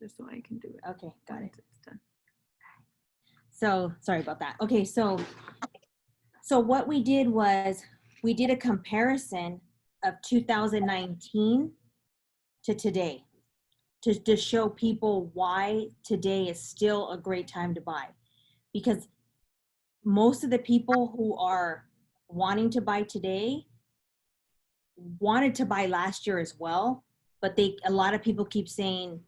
just so I can do it. Okay, got it. once it's done. So sorry about that. Okay, so what we did was we did a comparison of 2019 to today to show people why today is still a great time to buy. Because most of the people who are wanting to buy today wanted to buy last year as well, but a lot of people keep saying,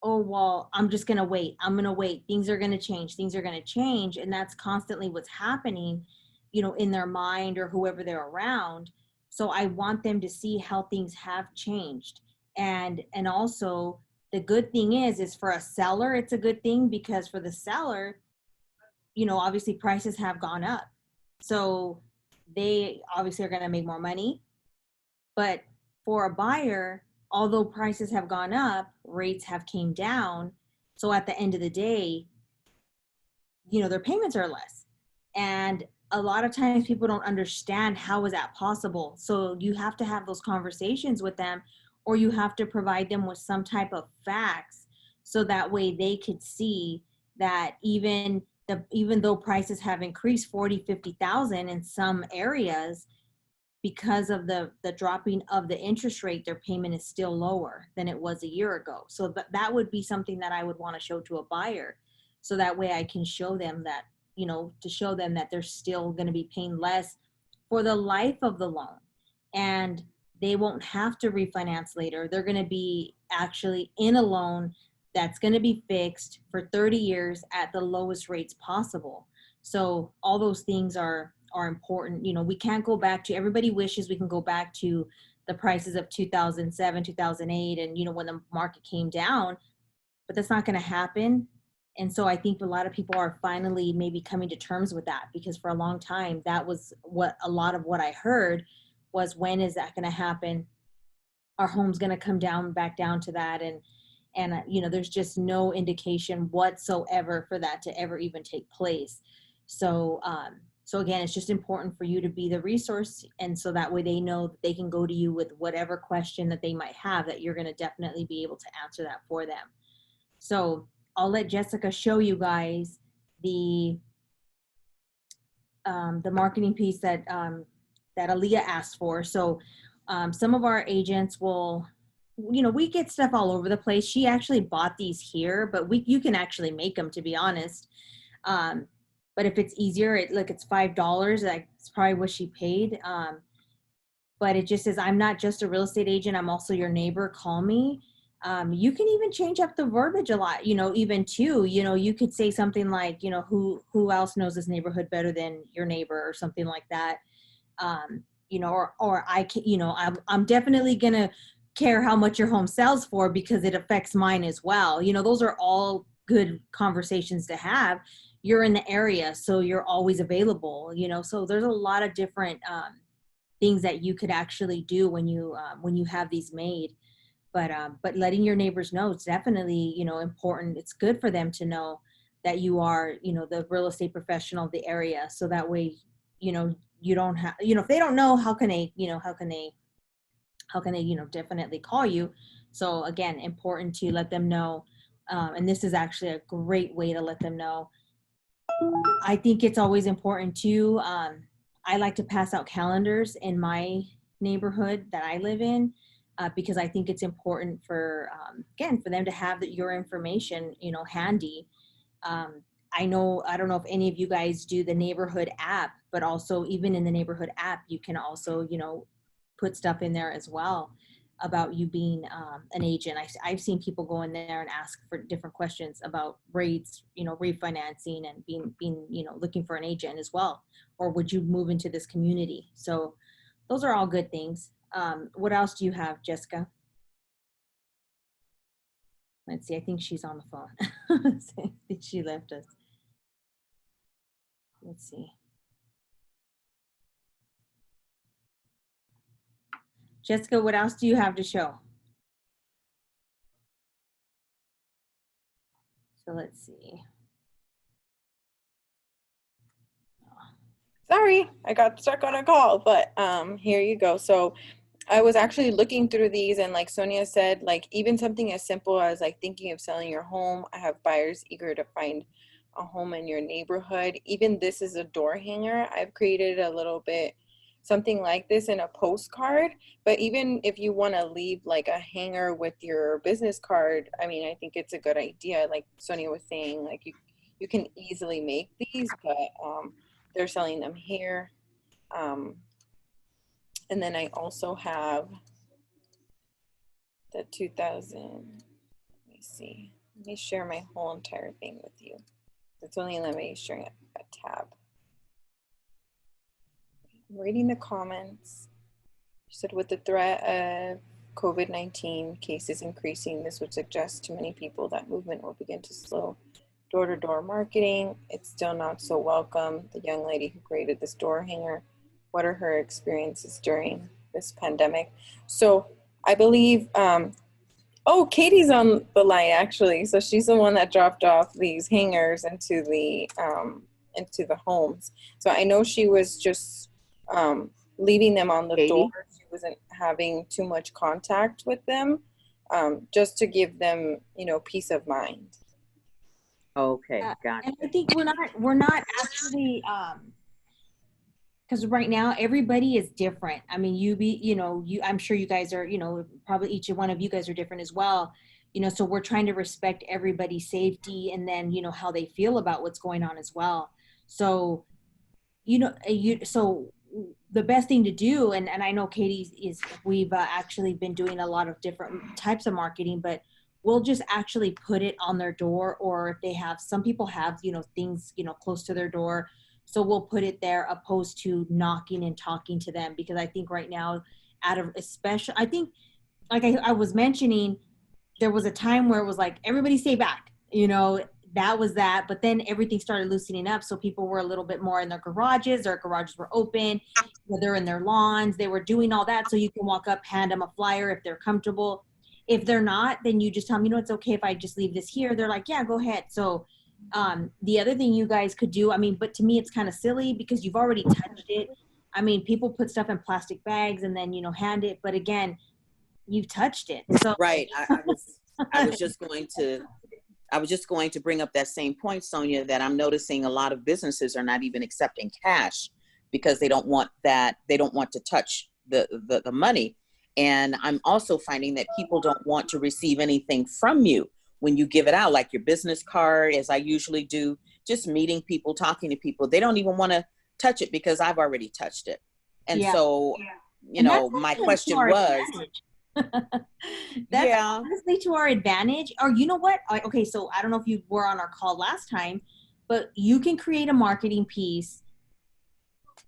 oh, well, I'm just going to wait. I'm going to wait. Things are going to change. Things are going to change. And that's constantly what's happening, in their mind or whoever they're around. So I want them to see how things have changed. And also the good thing is for a seller, it's a good thing, because for the seller, obviously prices have gone up. So they obviously are going to make more money. But for a buyer, although prices have gone up, rates have came down. So at the end of the day, their payments are less. And a lot of times people don't understand how is that possible. So you have to have those conversations with them, or you have to provide them with some type of facts, so that way they could see that even though prices have increased 40, 50,000 in some areas, because of the dropping of the interest rate, their payment is still lower than it was a year ago. So that would be something that I would want to show to a buyer. So that way I can show them that, to show them that they're still going to be paying less for the life of the loan. And they won't have to refinance later. They're going to be actually in a loan that's going to be fixed for 30 years at the lowest rates possible. So all those things are important. We can't go back to, everybody wishes we can go back to the prices of 2007, 2008, and when the market came down, but that's not going to happen. And so I think a lot of people are finally maybe coming to terms with that, because for a long time, that was what a lot of what I heard was, when is that going to happen? Our home's going to come back down to that. And there's just no indication whatsoever for that to ever even take place. So again, it's just important for you to be the resource. And so that way they know that they can go to you with whatever question that they might have, that you're going to definitely be able to answer that for them. So I'll let Jessica show you guys the marketing piece that Aaliyah asked for. So some of our agents will, we get stuff all over the place. She actually bought these here, but you can actually make them, to be honest. But if it's easier, it's $5. That's probably what she paid. But it just says, I'm not just a real estate agent, I'm also your neighbor, call me. You can even change up the verbiage a lot, even too, you could say something like, who else knows this neighborhood better than your neighbor, or something like that. Or I can, I'm definitely going to care how much your home sells for, because it affects mine as well. Those are all good conversations to have. You're in the area, so you're always available, so there's a lot of different things that you could actually do when you have these made. But letting your neighbors know is definitely, important. It's good for them to know that you are, the real estate professional of the area. So that way, you don't have, if they don't know, how can they definitely call you. So again, important to let them know. And this is actually a great way to let them know. I think it's always important too. I like to pass out calendars in my neighborhood that I live in, because I think it's important for, again, for them to have your information, handy. I don't know if any of you guys do the neighborhood app, but also even in the neighborhood app, you can also, put stuff in there as well about you being an agent. I've seen people go in there and ask for different questions about rates, refinancing, and being, looking for an agent as well. Or would you move into this community? So those are all good things. What else do you have, Jessica? Let's see, I think she's on the phone. I think she left us. Let's see. Jessica, what else do you have to show? So let's see. Sorry, I got stuck on a call, but here you go. So I was actually looking through these, and like Sonia said, like even something as simple as like thinking of selling your home. I have buyers eager to find a home in your neighborhood. Even this is a door hanger. I've created a little bit something like this in a postcard. But even if you want to leave like a hanger with your business card, I mean, I think it's a good idea. Like Sonia was saying, like you can easily make these, but they're selling them here. Um, and then I also have the 2000, let me see. Let me share my whole entire thing with you. It's only let me share a tab. I'm reading the comments. She said, with the threat of COVID-19 cases increasing, this would suggest to many people that movement will begin to slow door-to-door marketing. It's still not so welcome. The young lady who created this door hanger, what are her experiences during this pandemic? So I believe, oh, Katie's on the line actually. So she's the one that dropped off these hangers into the homes. So I know she was just leaving them on the door. Katie? She wasn't having too much contact with them, just to give them, peace of mind. Okay, And gotcha. I think we're not actually, because right now everybody is different. I mean, I'm sure you guys are, probably each one of you guys are different as well. So we're trying to respect everybody's safety and then, how they feel about what's going on as well. So, so the best thing to do, and I know Katie is, we've actually been doing a lot of different types of marketing, but we'll just actually put it on their door, or if they have, some people have, things, close to their door. So we'll put it there opposed to knocking and talking to them, because I think right now, out of especially, I think, like I was mentioning, there was a time where it was like, everybody stay back, that was that. But then everything started loosening up. So people were a little bit more in their garages were open, they're in their lawns, they were doing all that. So you can walk up, hand them a flyer if they're comfortable. If they're not, then you just tell them, it's okay if I just leave this here. They're like, yeah, go ahead. So the other thing you guys could do, I mean, but to me, it's kind of silly because you've already touched it. I mean, people put stuff in plastic bags and then, hand it. But again, you've touched it. So Right. I was just going to bring up that same point, Sonia, that I'm noticing a lot of businesses are not even accepting cash because they don't want to touch the money. And I'm also finding that people don't want to receive anything from you when you give it out, like your business card, as I usually do, just meeting people, talking to people. They don't even want to touch it because I've already touched it. And yeah. so, And that's my actually to question our was, advantage. That's yeah, honestly to our advantage. Or you know what? Okay, so I don't know if you were on our call last time, but you can create a marketing piece,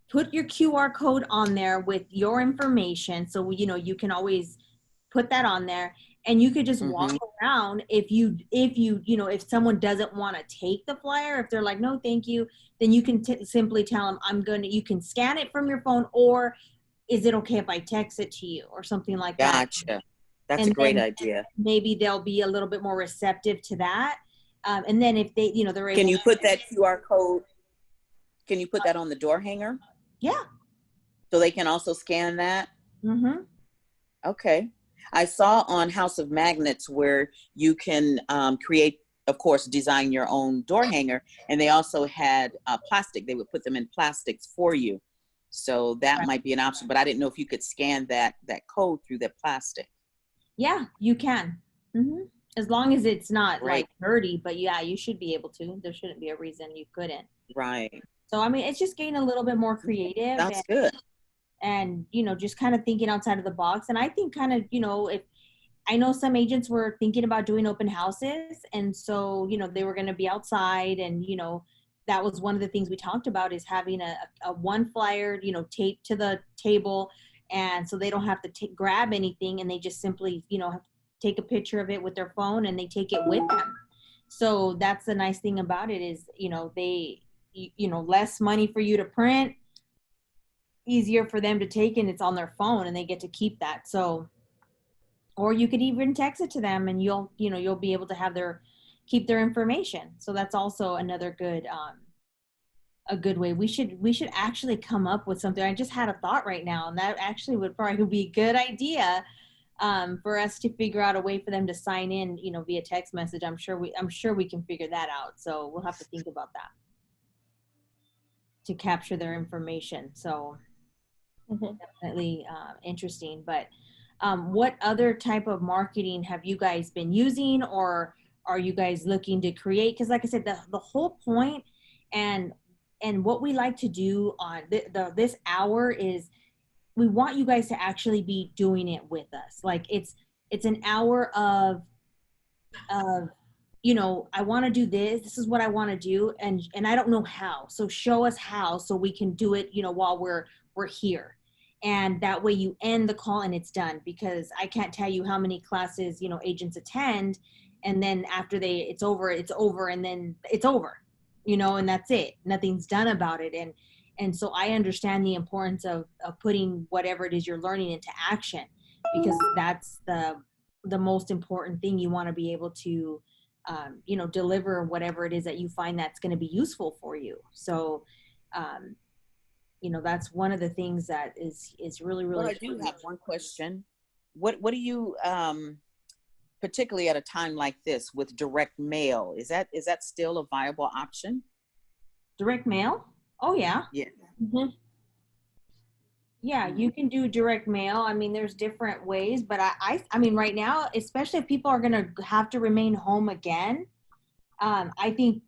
put your QR code on there with your information. So, you can always put that on there, and you could just walk mm-hmm, around. If someone doesn't want to take the flyer, if they're like, no, thank you, then you can simply tell them, you can scan it from your phone, or is it okay if I text it to you or something like that? gotcha. That's a And great then idea. maybe they'll be a little bit more receptive to that. And then if they, they're Can able you to, put that QR code? Can you put that on the door hanger yeah. so they can also scan that? Mm-hmm. Okay. I saw on House of Magnets where you can create, of course, design your own door hanger, and they also had plastic. They would put them in plastics for you, so that Right. might be an option. But I didn't know if you could scan that code through that plastic. Yeah, you can. Mm-hmm. As long as it's not Great. like dirty, but yeah, you should be able to. There shouldn't be a reason you couldn't. Right. So, I mean, it's just getting a little bit more creative, That's good. and just kind of thinking outside of the box. And I think kind of, if I know some agents were thinking about doing open houses, and so, they were going to be outside, and, that was one of the things we talked about, is having a one flyer, taped to the table. And so they don't have to grab anything, and they just simply, take a picture of it with their phone, and they take it with them. So that's the nice thing about it is, less money for you to print, easier for them to take, and it's on their phone and they get to keep that. So, or you could even text it to them, and you'll be able to have keep their information. So that's also another good a good way. We should actually come up with something. I just had a thought right now, and that actually would probably be a good idea, for us to figure out a way for them to sign in, you know, via text message. I'm sure we can figure that out. So we'll have to think about that to capture their information. So Mhm. definitely interesting. But what other type of marketing have you guys been using, or are you guys looking to create? Because like I said, the whole point and what we like to do on this hour is we want you guys to actually be doing it with us. Like it's an hour of you know, I want to do this is what I want to do, and I don't know how, so show us how so we can do it, you know, while we're here. And that way you end the call and it's done, because I can't tell you how many classes, you know, agents attend, and then after it's over, and then it's over, you know, and that's it, nothing's done about it. And so I understand the importance of putting whatever it is you're learning into action, because that's the most important thing. You want to be able to you know, deliver whatever it is that you find that's going to be useful for you. So you know, that's one of the things that is really Well, really I do have one question. What do you, particularly at a time like this with direct mail, is that still a viable option? direct mail. Oh yeah. Yeah. Mhm. Yeah, you can do direct mail. I mean, there's different ways, but I mean, right now, especially if people are going to have to remain home again, I think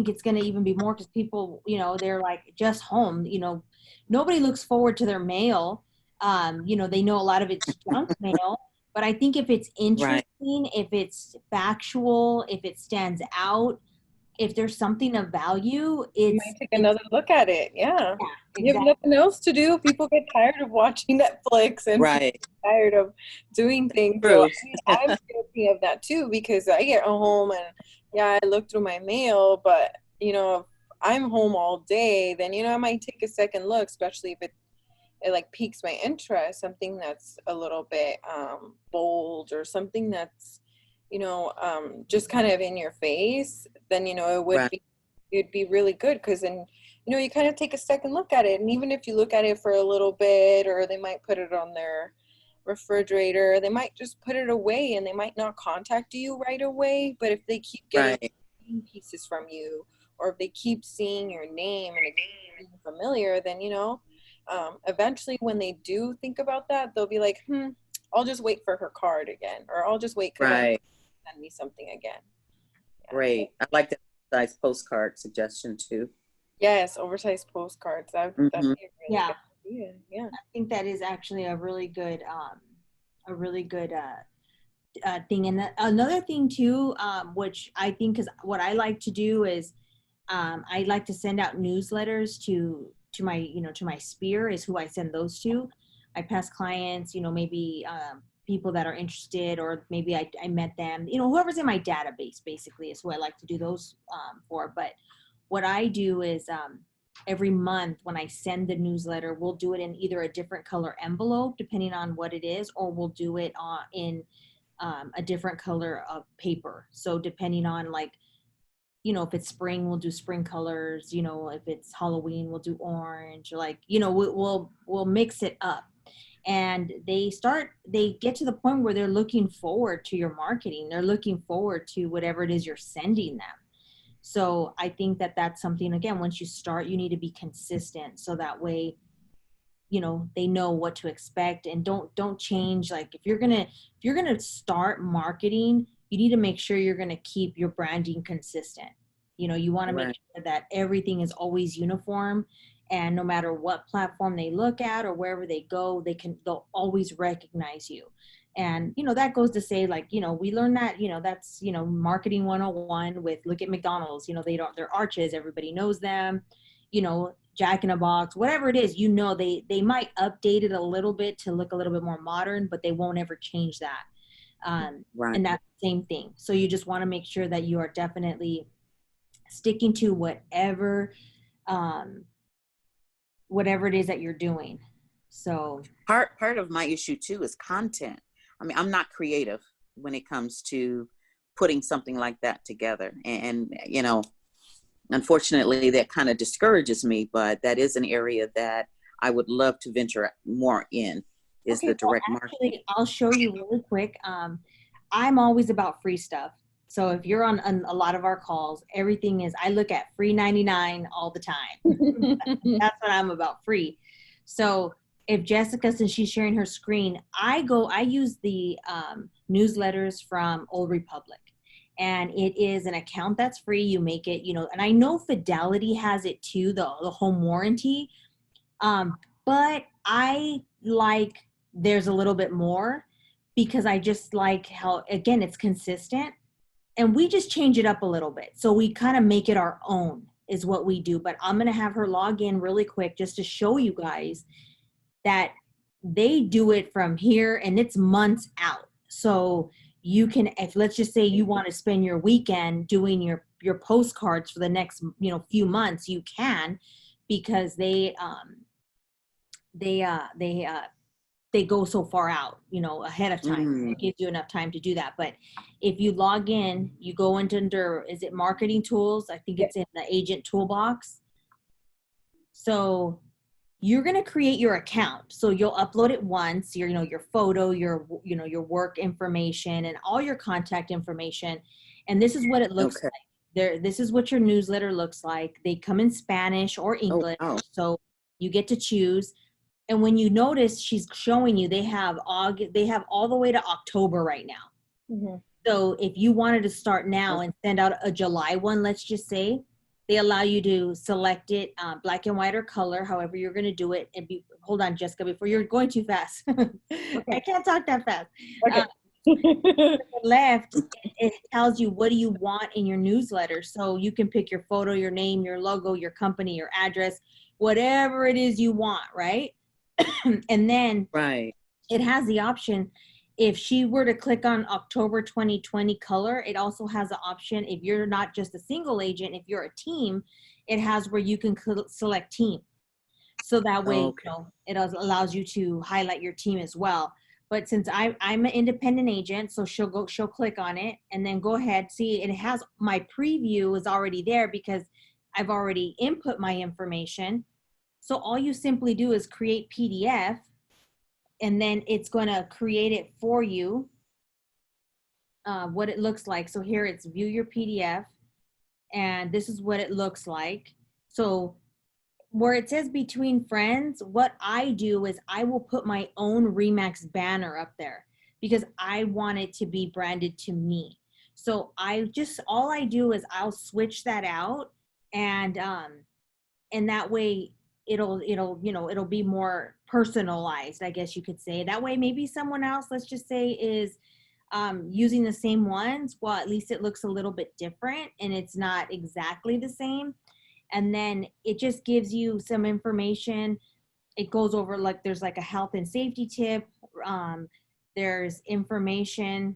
it's going to even be more, because people, you know, they're like just home. You know, nobody looks forward to their mail. You know, they know a lot of it's junk mail, but I think if it's Right. interesting, if it's factual, if it stands out, if there's something of value, You might take another look at it. Yeah. yeah, You have exactly. nothing else to do. People get tired of watching Netflix and people Right. get tired of doing things. So True. I mean, I'm guilty of that too, because I get home and yeah, I look through my mail, but you know, if I'm home all day, then you know, I might take a second look, especially if it like piques my interest, something that's a little bit bold, or something that's, you know, just kind of in your face, then you know, Right. it'd be really good, because then you know, you kind of take a second look at it, and even if you look at it for a little bit, or they might put it on their refrigerator, they might just put it away, and they might not contact you right away, but if they keep getting Right. pieces from you, or if they keep seeing your name and it's being familiar, then you know, eventually when they do think about that, they'll be like, I'll just wait for her card again, or I'll just wait because I Right. send me something again. Yeah. Great. I like that size postcard suggestion too. Yes, oversized postcards. That'd Hmm. be a really Yeah, good idea. Yeah. I think that is actually a really good thing. And another thing too, which I think is what I like to do is I like to send out newsletters to my, you know, to my sphere is who I send those to. I pass clients, you know, maybe people that are interested, or maybe I met them, you know, whoever's in my database basically is who I like to do those for. But what I do is every month when I send the newsletter, we'll do it in either a different color envelope, depending on what it is, or we'll do it in a different color of paper. So depending on, like, you know, if it's spring, we'll do spring colors. You know, if it's Halloween, we'll do orange. Like, you know, we'll mix it up. And they get to the point where they're looking forward to your marketing. They're looking forward to whatever it is you're sending them. So I think that that's something, again, once you start, you need to be consistent, so that way, you know, they know what to expect, and don't change. Like, if you're gonna start marketing, you need to make sure you're gonna keep your branding consistent. You know, you want to make Right. sure that everything is always uniform, and no matter what platform they look at or wherever they go, they'll always recognize you. And you know, that goes to say, like, you know, we learned that, you know, that's, you know, marketing 101 with, look at McDonald's, you know, they're arches, everybody knows them. You know, Jack in a Box, whatever it is, you know, they might update it a little bit to look a little bit more modern, but they won't ever change that. Right. And that's the same thing. So you just want to make sure that you are definitely sticking to um, whatever it is that you're doing. So Part of my issue too is content. I mean, I'm not creative when it comes to putting something like that together. And you know, unfortunately, that kind of discourages me, but that is an area that I would love to venture more in, is Okay, the well, direct marketing. actually, I'll show you really quick. I'm always about free stuff. So if you're on a lot of our calls, everything is, I look at free 99 all the time. That's what I'm about, free. So if Jessica, since she's sharing her screen, I use the newsletters from Old Republic. And it is an account that's free. You make it, and I know Fidelity has it too, the home warranty. But I like there's a little bit more because I just like how, again, it's consistent and we just change it up a little bit. So we kind of make it our own is what we do. But I'm going to have her log in really quick just to show you guys that they do it from here and it's months out. So you can, if let's just say you want to spend your weekend doing your postcards for the next, few months, you can, because they go so far out, ahead of time. It gives you enough time to do that. But if you log in, you go under, is it marketing tools? I think it's in the agent toolbox. So you're going to create your account. So you'll upload it once, your photo, your work information and all your contact information. And this is what it looks like. This is what your newsletter looks like. They come in Spanish or English. So you get to choose. And when you notice, she's showing you they have all the way to October right now. Mm-hmm. So if you wanted to start now and send out a July one, let's just say, they allow you to select it black and white or color, however you're going to do it. And hold on, Jessica, before you're going too fast. I can't talk that fast. Okay. Left, it tells you what do you want in your newsletter. So you can pick your photo, your name, your logo, your company, your address, whatever it is you want, right? And then it has the option, if she were to click on October 2020 color, it also has the option, if you're not just a single agent, if you're a team, it has where you can select team. So that way, it allows you to highlight your team as well. But since I'm an independent agent, so she'll click on it and then go ahead, see, it has my preview is already there because I've already input my information. So all you simply do is create PDF and then it's going to create it for you, what it looks like. So here it's view your PDF and this is what it looks like. So where it says between friends, what I do is I will put my own RE/MAX banner up there because I want it to be branded to me. So all I do is I'll switch that out and that way it'll be more personalized, I guess you could say. That way maybe someone else, let's just say, is using the same ones. Well, at least it looks a little bit different and it's not exactly the same. And then it just gives you some information. It goes over, like, there's like a health and safety tip. There's information,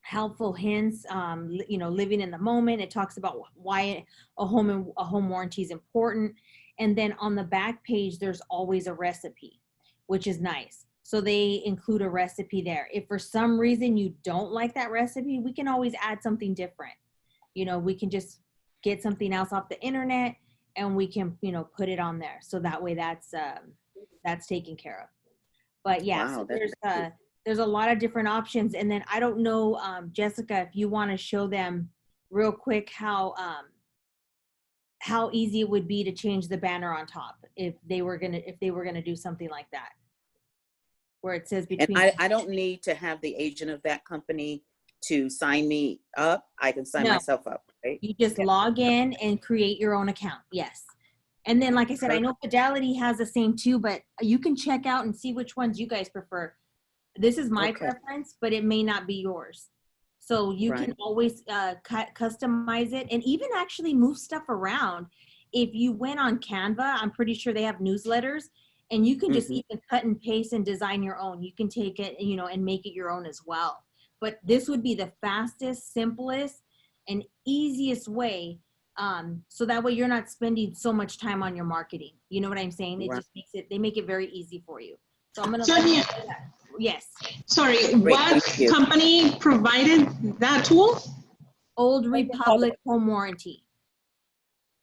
helpful hints, living in the moment. It talks about why a home warranty is important. And then on the back page, there's always a recipe, which is nice. So they include a recipe there. If for some reason you don't like that recipe, we can always add something different. We can just get something else off the internet and we can, put it on there. So that way that's taken care of. But yeah, wow, so there's a lot of different options. And then I don't know, Jessica, if you want to show them real quick how easy it would be to change the banner on top if they were gonna do something like that, where it says between. And I don't need to have the agent of that company to sign me up. I can sign myself up, right? You just log in and create your own account. Yes. And then, like I said, I know Fidelity has the same too, but you can check out and see which ones you guys prefer. This is my preference, but it may not be yours. So you can always customize it and even actually move stuff around. If you went on Canva, I'm pretty sure they have newsletters and you can just even cut and paste and design your own. You can take it, and make it your own as well. But this would be the fastest, simplest, and easiest way. So that way you're not spending so much time on your marketing. You know what I'm saying? It just they make it very easy for you. So I'm going to. Sonia, yes. Sorry, what company provided that tool? Old Republic Home Warranty.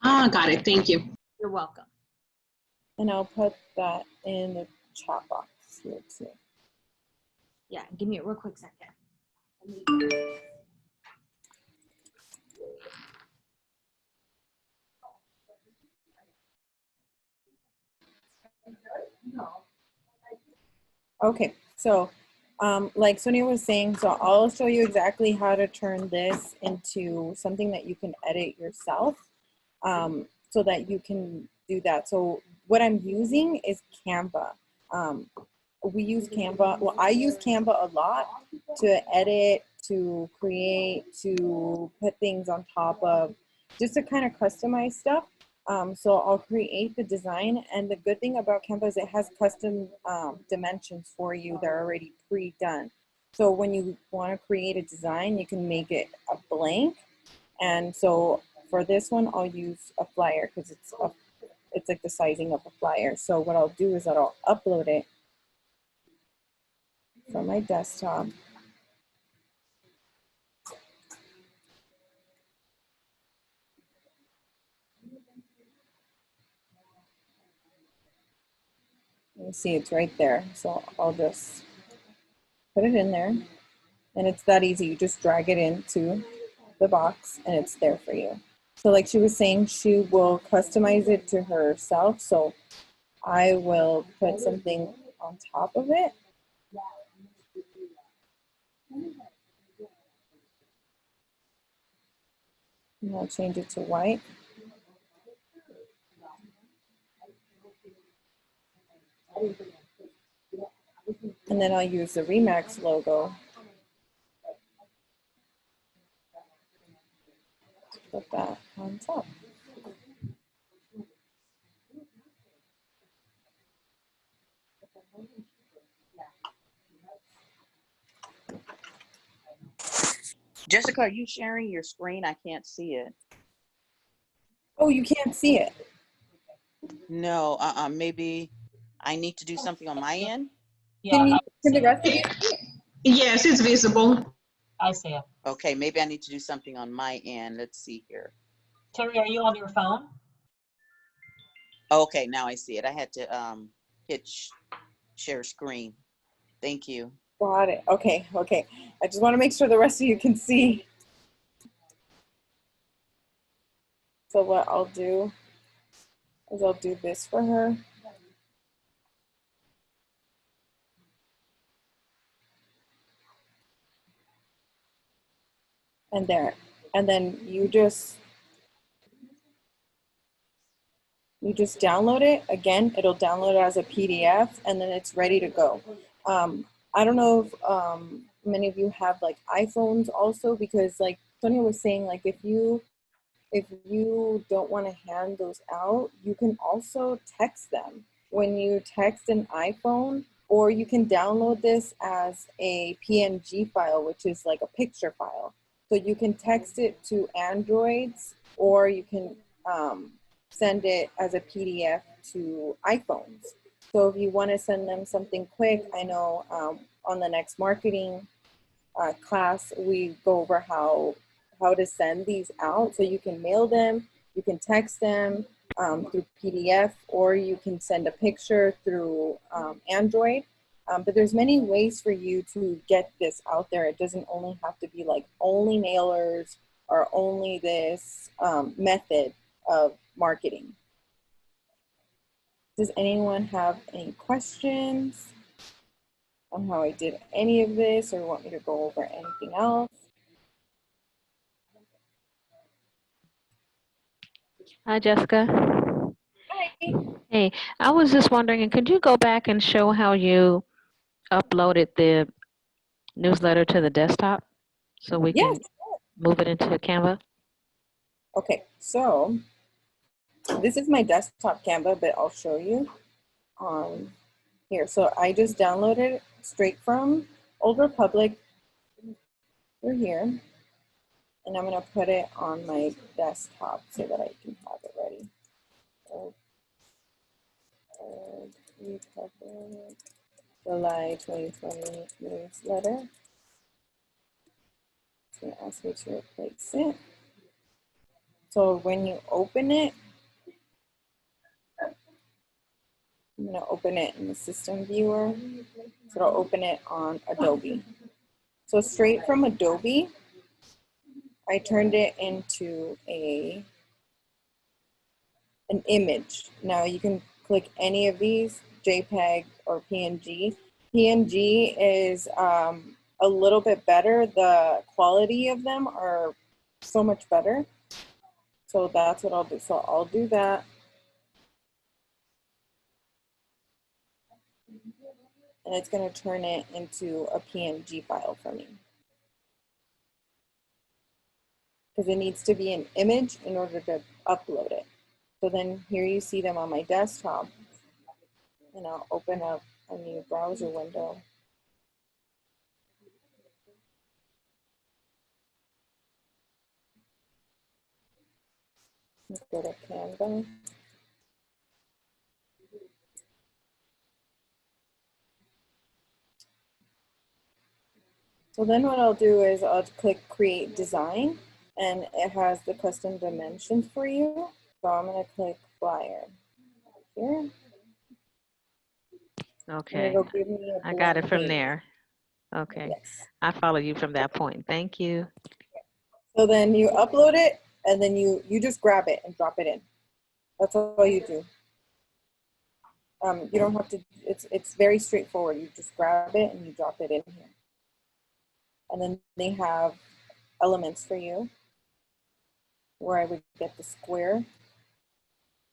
Ah, got it. Thank you. You're welcome. And I'll put that in the chat box here too. Yeah, give me a real quick second. Okay, so like Sonia was saying, so I'll show you exactly how to turn this into something that you can edit yourself, so that you can do that. So what I'm using is Canva. We use Canva. Well, I use Canva a lot to edit, to create, to put things on top of, just to kind of customize stuff. So I'll create the design, and the good thing about Canva is it has custom dimensions for you that are already pre-done. So when you want to create a design, you can make it a blank. And so for this one, I'll use a flyer because it's like the sizing of a flyer. So what I'll do is that I'll upload it from my desktop. You see it's right there. So I'll just put it in there, and it's that easy. You just drag it into the box and it's there for you. So like she was saying, she will customize it to herself. So I will put something on top of it. And I'll change it to white. And then I'll use the Remax logo to put that on top. Jessica, are you sharing your screen? I can't see it. Oh, you can't see it. No, maybe I need to do something on my end. Can the rest of you? Yes, it's visible. I see it. Okay, maybe I need to do something on my end. Let's see here. Terry, are you on your phone? Okay, now I see it. I had to hit share screen. Thank you. Got it. Okay, okay. I just want to make sure the rest of you can see. So what I'll do is I'll do this for her. And there. And then you just download it. Again, it'll download it as a PDF, and then it's ready to go. I don't know if many of you have like iPhones also, because like Sonia was saying, like if you don't want to hand those out, you can also text them. When you text an iPhone, or you can download this as a PNG file, which is like a picture file. So you can text it to Androids, or you can send it as a PDF to iPhones. So if you want to send them something quick, I know on the next marketing class, we go over how to send these out. So you can mail them, you can text them through PDF, or you can send a picture through Android. But there's many ways for you to get this out there. It doesn't only have to be like only mailers or only this method of marketing. Does anyone have any questions on how I did any of this, or want me to go over anything else? Hi, Jessica. Hi. Hey, I was just wondering, could you go back and show how you uploaded the newsletter to the desktop so we Yes. can move it into Canva? Okay, so this is my desktop Canva, but I'll show you here. So I just downloaded it straight from Old Republic. We're here, and I'm gonna put it on my desktop so that I can have it ready. Old Republic, July 2020 newsletter. It's gonna ask me to replace it. So when you open it, I'm gonna open it in the system viewer. So it'll open it on Adobe. So straight from Adobe, I turned it into an image. Now you can click any of these, JPEG or PNG. PNG is a little bit better. The quality of them are so much better. So that's what I'll do. So I'll do that. And it's going to turn it into a PNG file for me. Because it needs to be an image in order to upload it. So then here you see them on my desktop. And I'll open up a new browser window. Let's go to Canva. So then what I'll do is I'll click create design and it has the custom dimensions for you. So I'm gonna click flyer here. And Okay, it'll give me a I got it blank from page. there. Okay, Yes. I follow you from that point. Thank you. So then you upload it and then you just grab it and drop it in. That's all you do. You don't have to, it's very straightforward. You just grab it and you drop it in here. And then they have elements for you where I would get the square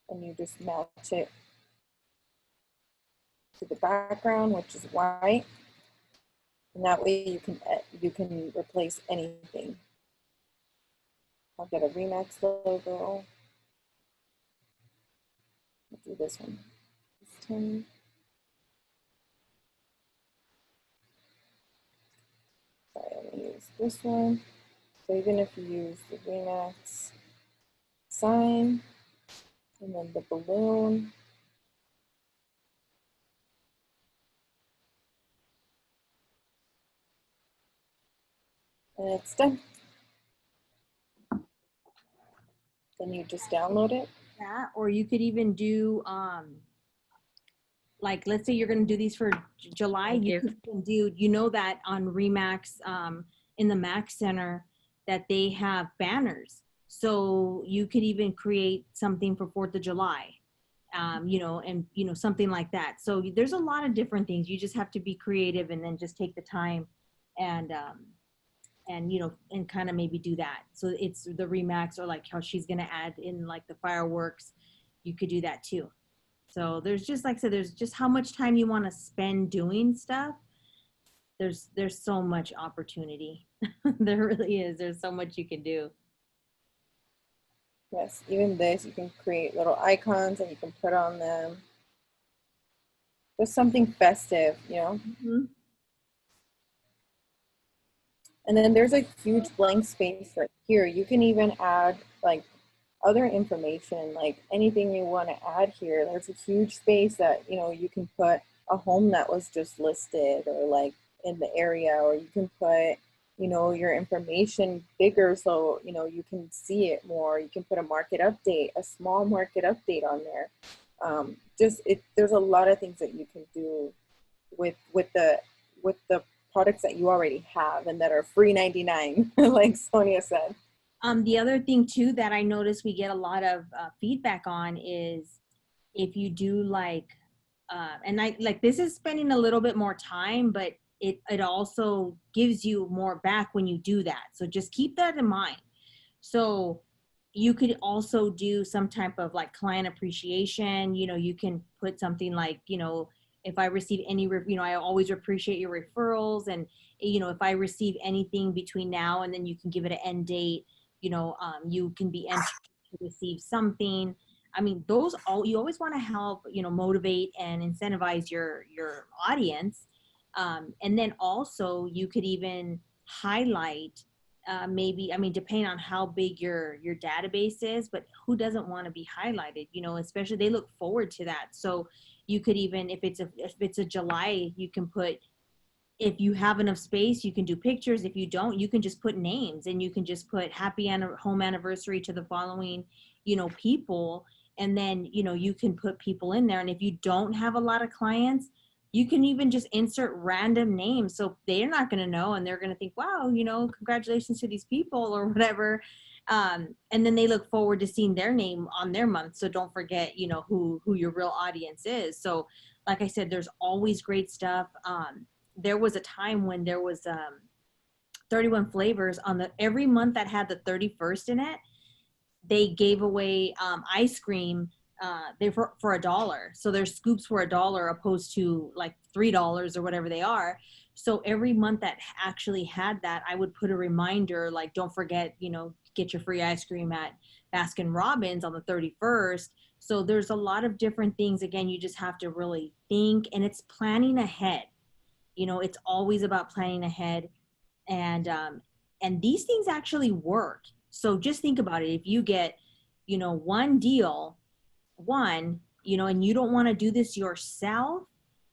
and you just match it to the background, which is white. And that way you can replace anything. I'll get a Remax logo. I'll do this one. This time. Sorry, I'm gonna use this one. So even if you use the Remax sign and then the balloon, and it's done. Then you just download it. That, or you could even do, like, let's say you're going to do these for July. Thank You you. could even do, you know, that on Remax, in the Mac Center, that they have banners. So you could even create something for 4th of July, you know, and, you know, something like that. So there's a lot of different things. You just have to be creative and then just take the time and you know, and kind of maybe do that. So it's the Remax, or like how she's going to add in like the fireworks. You could do that too. So there's just, like I said, there's just how much time you want to spend doing stuff. There's so much opportunity. There really is. There's so much you can do. Yes, even this, you can create little icons and you can put on them. Just something festive, you know? Mhm. And then there's a huge blank space right here. You can even add like other information, like anything you want to add here. There's a huge space that, you know, you can put a home that was just listed or like in the area, or you can put, you know, your information bigger so, you know, you can see it more. You can put a market update, a small market update on there. There's a lot of things that you can do with the products that you already have and that are free 99, like Sonia said. The other thing too that I notice we get a lot of feedback on is if you do like, and I like, this is spending a little bit more time, but it also gives you more back when you do that. So just keep that in mind. So you could also do some type of like client appreciation. You know, you can put something like, you know, if I receive any, you know, I always appreciate your referrals. And, you know, if I receive anything between now and then, you can give it an end date. You know, you can be entered to receive something. I mean, those all, you always want to help, you know, motivate and incentivize your audience. And then also you could even highlight maybe, I mean, depending on how big your database is, but who doesn't want to be highlighted, you know, especially they look forward to that. So you could even, if it's a July, you can put, if you have enough space, you can do pictures. If you don't, you can just put names, and you can just put happy home anniversary to the following, people. And then, you can put people in there. And if you don't have a lot of clients, you can even just insert random names. So they're not going to know, and they're going to think, wow, congratulations to these people or whatever. And then they look forward to seeing their name on their month. So don't forget, who your real audience is. So like I said, there's always great stuff. There was a time when there was 31 flavors on every month that had the 31st in it. They gave away ice cream they for $1. So their scoops were $1 opposed to like $3 or whatever they are. So every month that actually had that, I would put a reminder like, don't forget, get your free ice cream at Baskin Robbins on the 31st. So there's a lot of different things. Again, you just have to really think, and it's planning ahead. It's always about planning ahead, and these things actually work. So just think about it. If you get, one deal, and you don't want to do this yourself,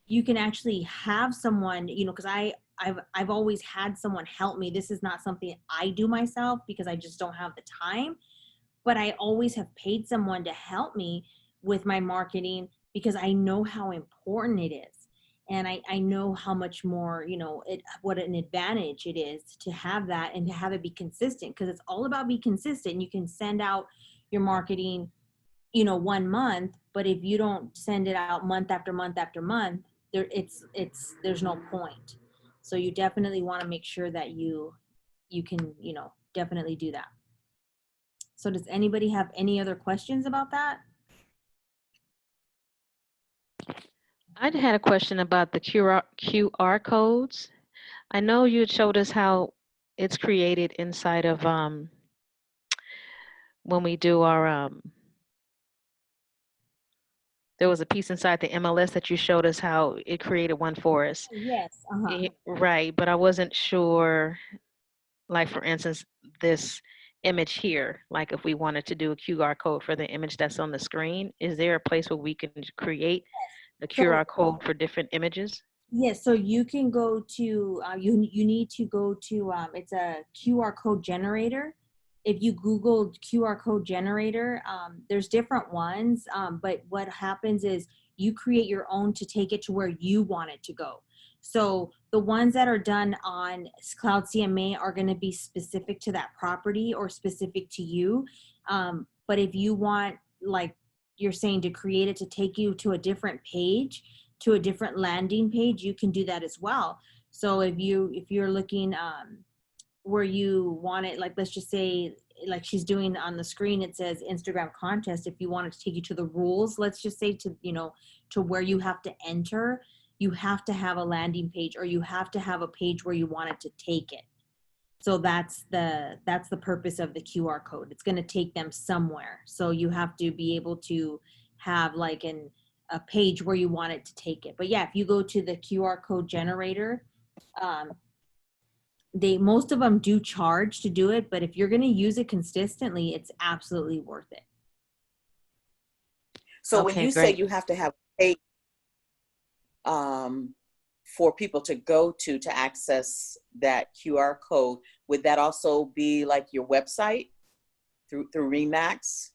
you can actually have someone, because I've always had someone help me. This is not something I do myself because I just don't have the time, but I always have paid someone to help me with my marketing because I know how important it is. And I know how much more, what an advantage it is to have that and to have it be consistent, because it's all about being consistent. You can send out your marketing, 1 month, but if you don't send it out month after month after month, there's no point. So you definitely want to make sure that you can, definitely do that. So does anybody have any other questions about that? I had a question about the QR codes. I know you had showed us how it's created inside of when we do our there was a piece inside the MLS that you showed us how it created one for us. Yes. Right, but I wasn't sure, like for instance, this image here, like if we wanted to do a QR code for the image that's on the screen, is there a place where we can create a QR code for different images? Yes, so you can go to, you need to go to, it's a QR code generator. If you Google QR code generator, there's different ones, but what happens is you create your own to take it to where you want it to go. So the ones that are done on Cloud CMA are going to be specific to that property or specific to you. But if you want, like you're saying, to create it to take you to a different page, to a different landing page, you can do that as well. So if you're looking where you want it, like let's just say like she's doing on the screen, it says Instagram contest. If you want it to take you to the rules, let's just say to to where you have to enter, you have to have a landing page, or you have to have a page where you want it to take it. So that's the purpose of the QR code. It's going to take them somewhere. So you have to be able to have like a page where you want it to take it. But yeah, if you go to the QR code generator, most of them do charge to do it, but if you're going to use it consistently, it's absolutely worth it. So when Okay, you say great. you have to have a for people to go to access that QR code, would that also be like your website through Remax?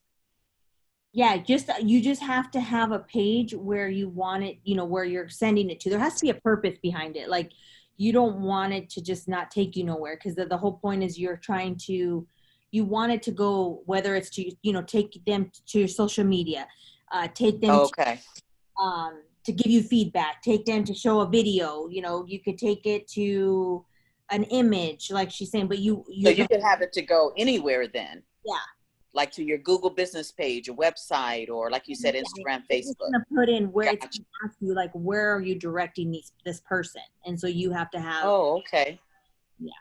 Yeah, you just have to have a page where you want it, where you're sending it to. There has to be a purpose behind it. Like you don't want it to just not take you nowhere, because the whole point is you want it to go, whether it's to, take them to your social media, take them to give you feedback, take them to show a video, you could take it to an image, like she's saying, but so you could have it to go anywhere then. Yeah. Like to your Google business page, a website, or like you said, Instagram, Facebook. It's going to put in where it's going to ask you, like, where are you directing this person? And so you have to have. Oh, okay. Yeah.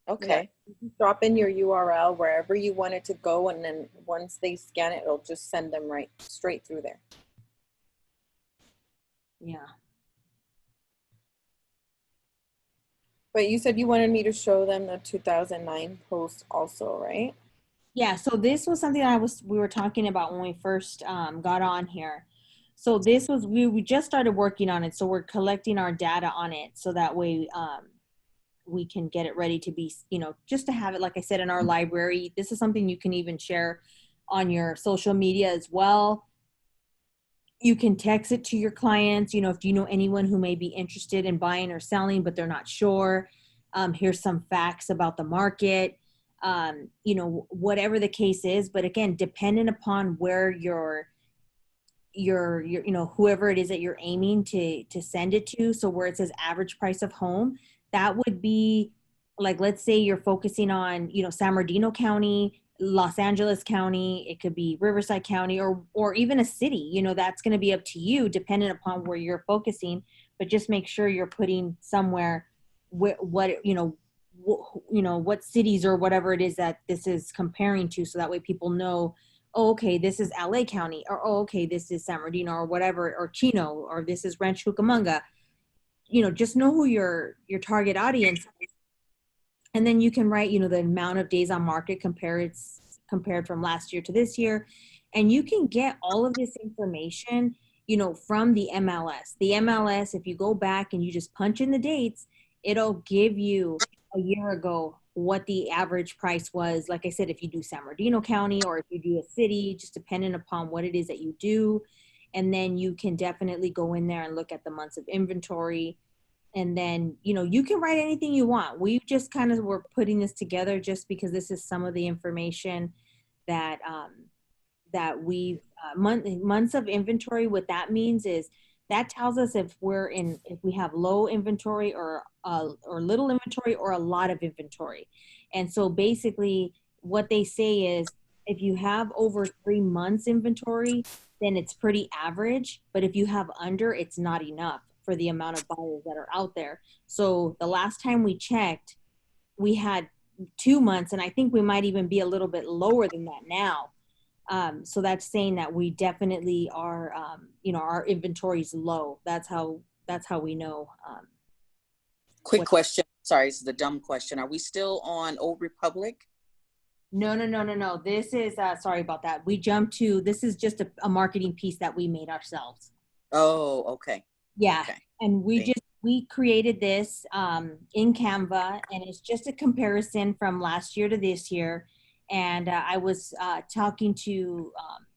Okay. Yeah. Drop in your URL wherever you want it to go, and then once they scan it, it'll just send them straight through there. Yeah. But you said you wanted me to show them the 2009 post also, right? Yeah, so this was something we were talking about when we first got on here. So this was, we just started working on it. So we're collecting our data on it. So that way we can get it ready to be, just to have it, like I said, in our library. This is something you can even share on your social media as well. You can text it to your clients, if you know anyone who may be interested in buying or selling, but they're not sure. Here's some facts about the market, whatever the case is. But again, dependent upon where your whoever it is that you're aiming to send it to. So where it says average price of home, that would be like, let's say you're focusing on, San Bernardino County, Los Angeles County, it could be Riverside County, or even a city, that's going to be up to you dependent upon where you're focusing. But just make sure you're putting somewhere what cities or whatever it is that this is comparing to, so that way people know, oh, okay, this is LA County, or oh, okay, this is San Bernardino, or whatever, or Chino, or this is Rancho Cucamonga. Just know who your target audience is. And then you can write, the amount of days on market compared from last year to this year. And you can get all of this information, from the MLS. The MLS, if you go back and you just punch in the dates, it'll give you a year ago what the average price was. Like I said, if you do San Bernardino County, or if you do a city, just depending upon what it is that you do. And then you can definitely go in there and look at the months of inventory. And then, you can write anything you want. We just kind of were putting this together just because this is some of the information that we've, months of inventory. What that means is that tells us if we have low inventory or little inventory or a lot of inventory. And so basically what they say is, if you have over 3 months inventory, then it's pretty average. But if you have under, it's not enough for the amount of buyers that are out there. So the last time we checked, we had 2 months, and I think we might even be a little bit lower than that now. So that's saying that we definitely are, our inventory is low. That's how we know. Quick question. Sorry, this is the dumb question. Are we still on Old Republic? No. This is, sorry about that. We jumped to, this is just a marketing piece that we made ourselves. Oh, okay. Yeah. Okay. And we created this in Canva, and it's just a comparison from last year to this year. And I was talking to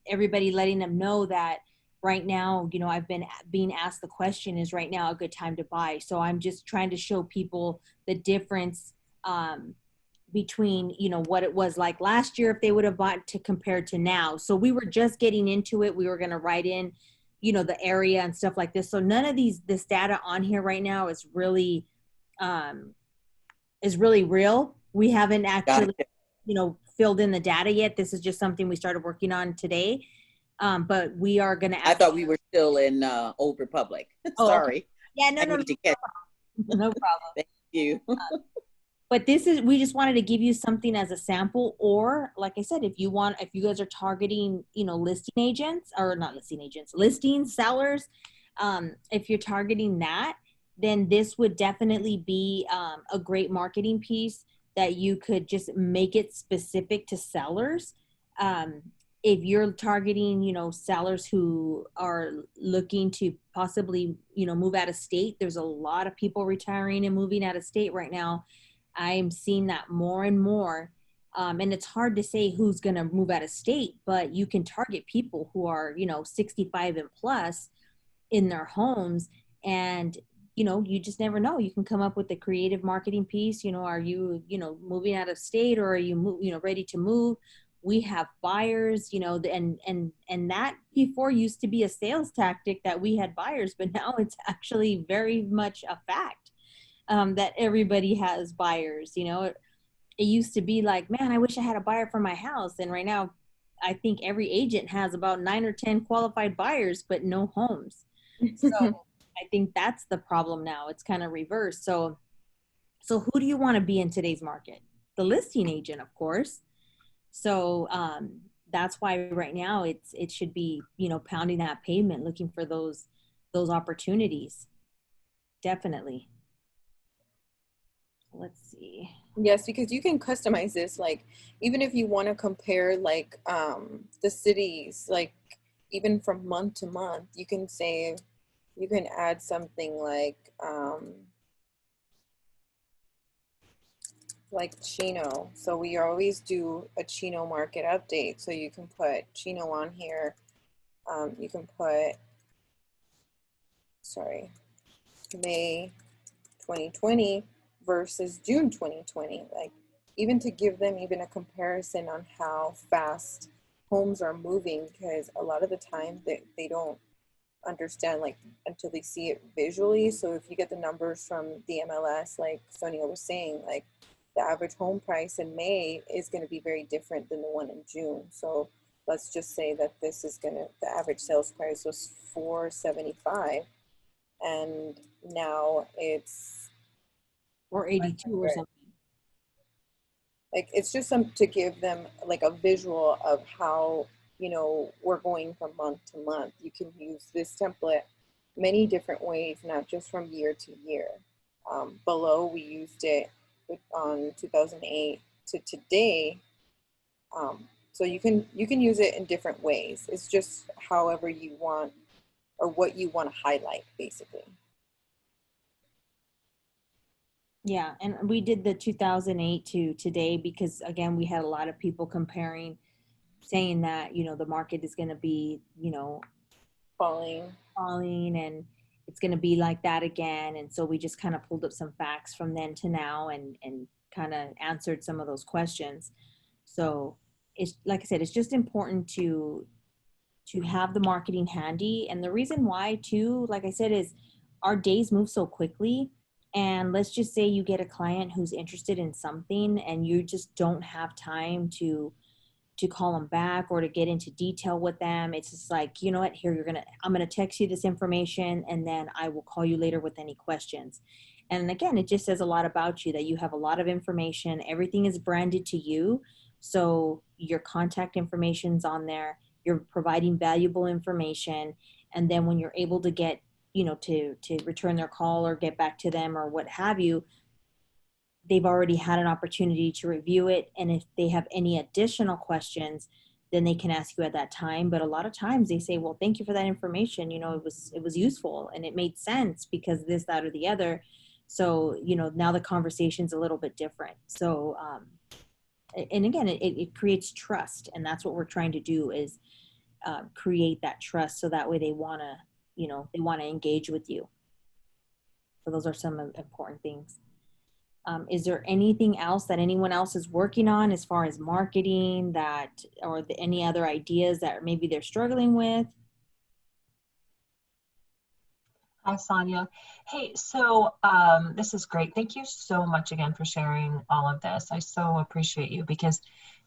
everybody, letting them know that right now, I've been being asked the question, is right now a good time to buy? So I'm just trying to show people the difference between, what it was like last year if they would have bought to compared to now. So we were just getting into it. We were going to write in, the area and stuff like this. So none of this data on here right now is really real. We haven't actually, filled in the data yet. This is just something we started working on today. But we are going to. I thought we were still in Old Republic. Sorry. Okay. Yeah, no problem. No problem. Thank you. But we just wanted to give you something as a sample, or like I said, if you guys are targeting, listing sellers, if you're targeting that, then this would definitely be a great marketing piece that you could just make it specific to sellers. If you're targeting, sellers who are looking to possibly, move out of state, there's a lot of people retiring and moving out of state right now. I'm seeing that more and more. And it's hard to say who's going to move out of state, but you can target people who are, 65 and plus in their homes. And, you just never know. You can come up with a creative marketing piece. Are you, moving out of state, or are you, ready to move? We have buyers, and that before used to be a sales tactic that we had buyers, but now it's actually very much a fact. That everybody has buyers. It used to be like, man, I wish I had a buyer for my house. And right now, I think every agent has about 9 or 10 qualified buyers, but no homes. So I think that's the problem now. It's kind of reversed. So who do you want to be in today's market? The listing agent, of course. So that's why right now it should be, pounding that pavement, looking for those opportunities. Definitely. Let's see. Yes, because you can customize this. Like, even if you want to compare, like, the cities, like, even from month to month, you can say, you can add something like Chino. So we always do a Chino market update. So you can put Chino on here. You can put, sorry, May 2020 versus June 2020. Like, even to give them even a comparison on how fast homes are moving, because a lot of the time they don't understand like until they see it visually. So if you get the numbers from the MLS, like Sonia was saying, like the average home price in May is going to be very different than the one in June. So let's just say that this is going to, the average sales price was 475 and now it's Or 82 or 500. something. Like, it's just some to give them like a visual of how, you know, we're going from month to month. You can use this template many different ways, not just from year to year. Below, we used it on 2008 to today. So you can use it in different ways. It's just however you want or what you want to highlight, basically. Yeah, and we did the 2008 to today because again, we had a lot of people comparing, saying that, you know, the market is going to be, you know, Falling. and it's going to be like that again. And so we just kind of pulled up some facts from then to now and kind of answered some of those questions. So it's, like I said, it's just important to have the marketing handy. And the reason why too, like I said, is our days move so quickly. And let's just say you get a client who's interested in something and you just don't have time to call them back or to get into detail with them. It's just like, you know what, here, I'm going to text you this information and then I will call you later with any questions. And again, it just says a lot about you that you have a lot of information. Everything is branded to you. So your contact information's on there. You're providing valuable information. And then when you're able to get, you know, to return their call or get back to them or what have you, they've already had an opportunity to review it. And if they have any additional questions, then they can ask you at that time. But a lot of times they say, well, thank you for that information. You know, it was useful and it made sense because this, that, or the other. So, you know, now the conversation's a little bit different. So, and again, it creates trust. And that's what we're trying to do is create that trust. So that way they want to, you know, they want to engage with you. So those are some important things. Is there anything else that anyone else is working on as far as marketing that, or any other ideas that maybe they're struggling with? Hi, Sonia. Hey, so this is great. Thank you so much again for sharing all of this. I so appreciate you because,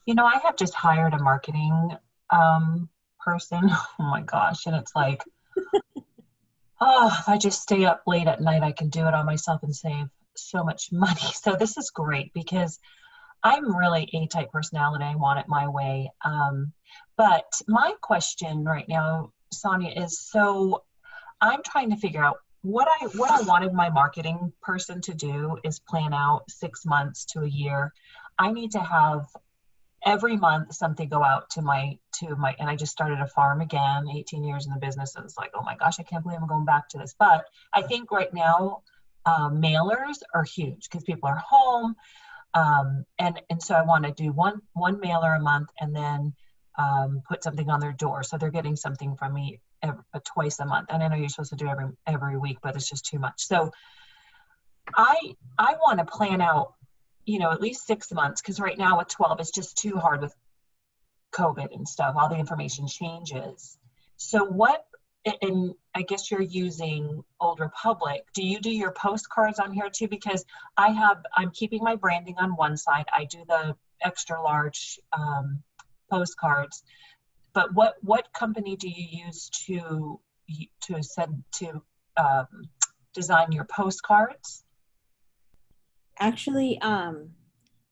you know, I have just hired a marketing person. Oh my gosh. And it's like, oh, if I just stay up late at night, I can do it on myself and save so much money. So this is great because I'm really A-type personality. I want it my way. But my question right now, Sonia, is so I'm trying to figure out what I wanted my marketing person to do is plan out 6 months to a year. I need to have every month something go out to my, and I just started a farm again, 18 years in the business. And it's like, oh my gosh, I can't believe I'm going back to this. But I think right now, mailers are huge because people are home. And so I want to do one mailer a month and then put something on their door. So they're getting something from me twice a month. And I know you're supposed to do every week, but it's just too much. So I want to plan out, you know, at least 6 months, because right now with 12, it's just too hard with COVID and stuff. All the information changes. So and I guess you're using Old Republic. Do you do your postcards on here too? Because I'm keeping my branding on one side. I do the extra large postcards. But what company do you use to design your postcards? Actually,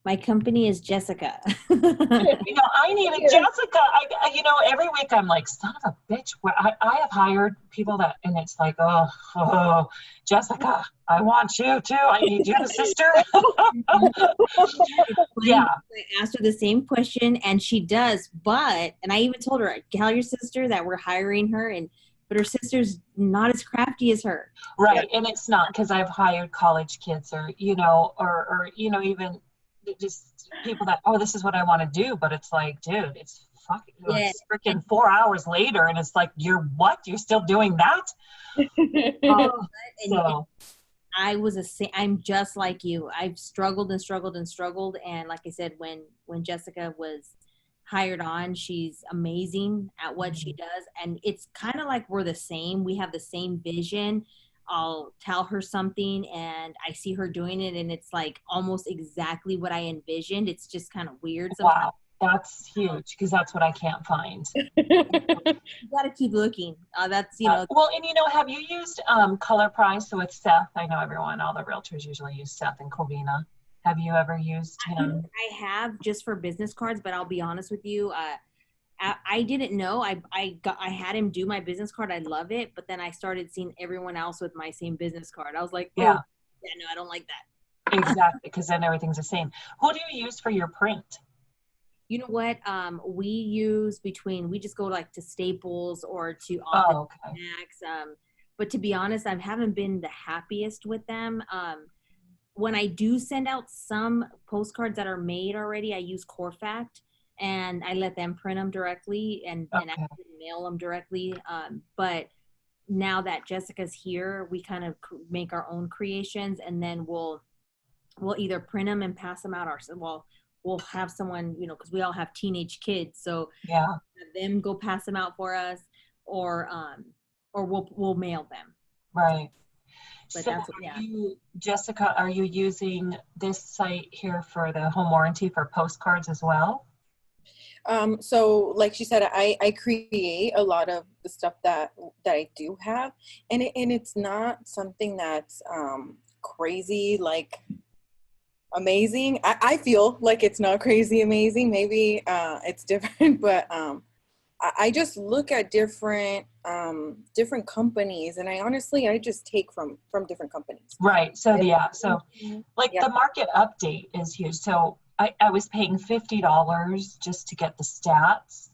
My company is Jessica. I needed Jessica. Every week I'm like, son of a bitch. I have hired people that, and it's like, oh, Jessica, I want you too. I need you, sister. Yeah. I asked her the same question, and she does. And I even told her, tell your sister that we're hiring her, but her sister's not as crafty as her. Right. And it's not because I've hired college kids or even just people that, oh, this is what I want to do. But it's like, dude, it's fucking, it's freaking 4 hours later. And it's like, you're still doing that? So. I'm just like you. I've struggled and struggled and struggled. And like I said, when Jessica was hired on, she's amazing at what she does. And it's kind of like we're the same. We have the same vision. I'll tell her something and I see her doing it and it's like almost exactly what I envisioned. It's just kind of weird sometimes. Wow. That's huge because that's what I can't find. You got to keep looking. That's, Well, and have you used Color Price? So it's Seth. I know all the realtors usually use Seth and Covina. Have you ever used him? I have just for business cards, but I'll be honest with you. I didn't know. I had him do my business card. I love it. But then I started seeing everyone else with my same business card. I was like, oh, yeah, no, I don't like that. Exactly. Because then everything's the same. Who do you use for your print? You know what? We just go like to Staples or to Max. But to be honest, I haven't been the happiest with them. When I do send out some postcards that are made already, I use Corfact and I let them print them directly and I mail them directly. But now that Jessica's here, we kind of make our own creations and then we'll either print them and pass them out ourselves. We'll have someone, because we all have teenage kids, so have them go pass them out for us, or we'll mail them. Right. But so Jessica, are you using this site here for the home warranty for postcards as well? So like she said, I create a lot of the stuff that I do have, and it's not something that's crazy like amazing. I feel like it's not crazy amazing. Maybe it's different, but I just look at different companies, and I just take from different companies. Right. So the market update is huge. So I was paying $50 just to get the stats,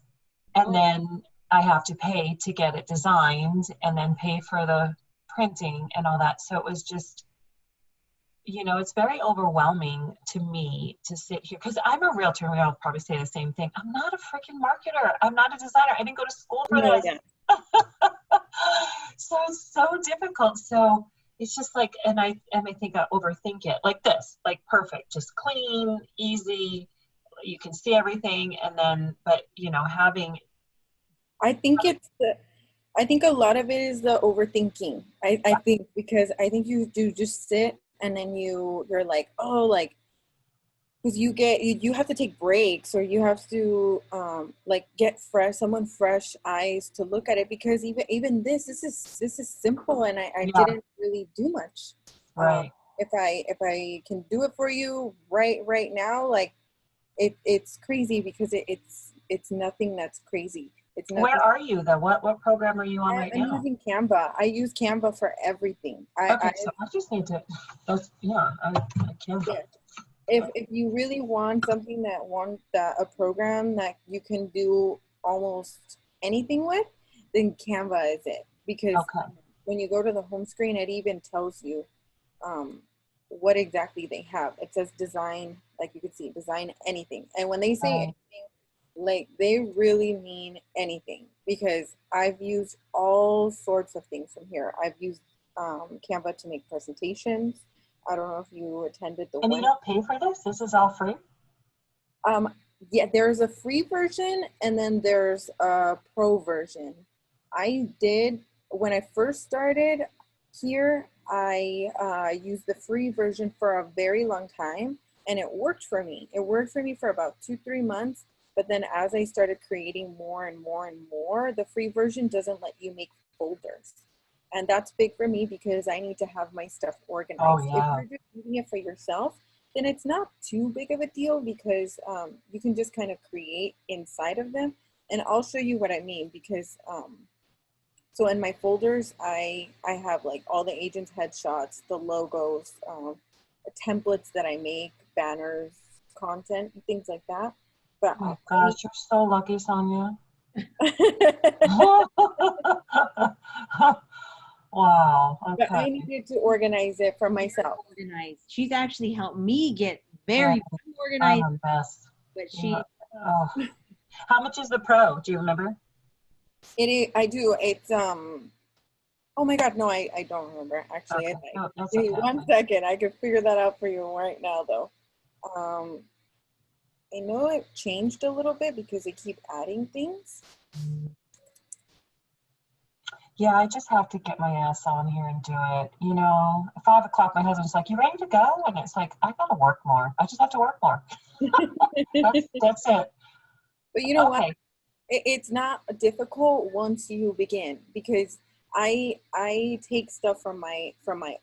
and then I have to pay to get it designed, and then pay for the printing and all that. So it was just, it's very overwhelming to me to sit here because I'm a realtor and I'll probably say the same thing. I'm not a freaking marketer. I'm not a designer. I didn't go to school for this. Yeah. So it's so difficult. So it's just like, and I think I overthink it like this, like perfect, just clean, easy. You can see everything. And then, but having. I think a lot of it is the overthinking. I think because I think you do just sit and then you're like, oh, like, because you have to take breaks or you have to get someone fresh eyes to look at it, because even this is simple and I didn't really do much. Right. If I can do it for you right now, like it's crazy because it's nothing that's crazy. It's nothing. Where are you though? What program are you on right now? I'm using Canva. I use Canva for everything. So I just need to. I Canva. Yeah. If you really want something a program that you can do almost anything with, then Canva is it. Because when you go to the home screen, it even tells you what exactly they have. It says design, like you can see, design anything. And when they say anything, like they really mean anything, because I've used all sorts of things from here. I've used Canva to make presentations. I don't know if you attended the one. And you don't pay for this? This is all free? Yeah, there's a free version and then there's a pro version. When I first started here, I used the free version for a very long time and it worked for me. It worked for me for about 2-3 months. But then as I started creating more and more and more, the free version doesn't let you make folders. And that's big for me because I need to have my stuff organized. Oh, yeah. If you're just doing it for yourself, then it's not too big of a deal because you can just kind of create inside of them. And I'll show you what I mean because so in my folders, I have like all the agents' headshots, the logos, templates that I make, banners, content, things like that. But Oh my gosh, you're so lucky, Sonia. Wow. but I Okay. needed to organize it for myself. Organized. She's actually helped me get very I'm organized, a mess. but she, Yeah. Oh. How much is the Pro? Do you remember? I do. It's oh my God, no, I don't remember actually. Okay. No, that's Give me okay. 1 second. I can figure that out for you right now though. I know it changed a little bit because they keep adding things. Yeah, I just have to get my ass on here and do it. You know, at 5 o'clock, my husband's like, "You ready to go?" And it's like, I gotta work more. I just have to work more. That's it. But you know what? Okay. It's not difficult once you begin because I take stuff from my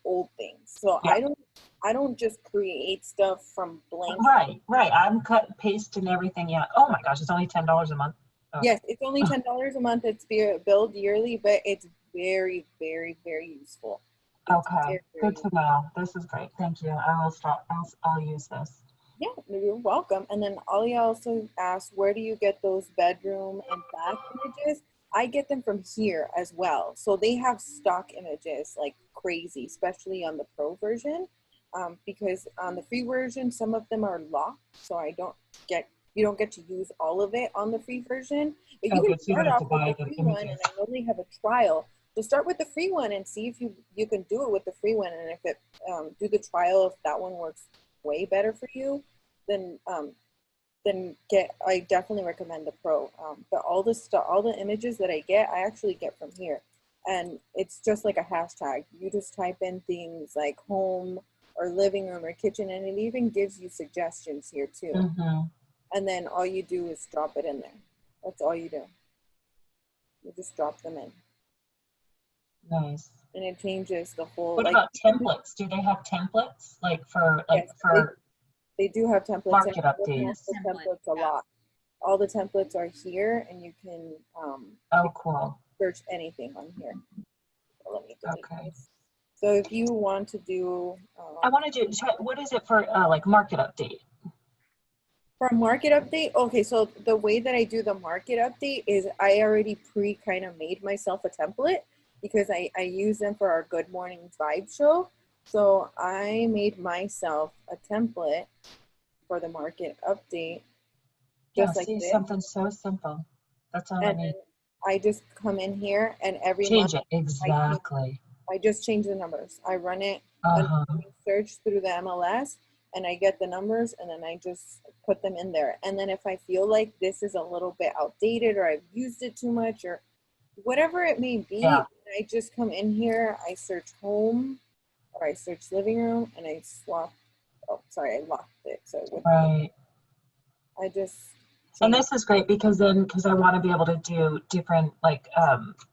old things. So Yeah. I don't just create stuff from blank. Right. I'm cut and paste and everything. Yeah. Oh my gosh, it's only $10 a month. Okay. Yes, it's only $10 a month. It's billed yearly, but it's very, very, very useful. It's Okay. very Good to know. This is great. Thank you. I will stop. I'll use this. Yeah, you're welcome. And then Alia also asked, where do you get those bedroom and bath images? I get them from here as well. So they have stock images like crazy, especially on the pro version. Because on the free version, some of them are locked. So you don't get to use all of it on the free version. But you Okay, can so you start don't have off to with buy the the free one, and images. I know they have a trial. So start with the free one and see if you can do it with the free one. And if it do the trial, if that one works way better for you, then I definitely recommend the pro. But all the images that I get, I actually get from here, and it's just like a hashtag. You just type in things like home or living room or kitchen, and it even gives you suggestions here too. Mm-hmm. And then all you do is drop it in there. That's all you do. You just drop them in, Nice. and it changes the whole. What Like, about templates? Do they have templates like for yes, for they do have templates. market And I'm looking at updates? the templates a Yeah. lot. All the templates are here, and you can Oh, cool. search anything on here. So let me delete Okay. this. So if you want to do I want to do. What is it for like market update? for a market update, okay, so the way that I do the market update is I already kind of made myself a template because I use them for our Good Morning Vibe show. So I made myself a template for the market update, Yeah, just like see, this. something so simple. That's all I And need. then I just come in here and every Change month it. Exactly. I just change the numbers. I run it Uh-huh. search through the MLS and I get the numbers and then I just put them in there. And then if I feel like this is a little bit outdated or I've used it too much or whatever it may be, Yeah. I just come in here, I search home or I search living room and I swap. Oh, sorry, I locked it. So it wouldn't. Right. I just And change. this is great because I want to be able to do different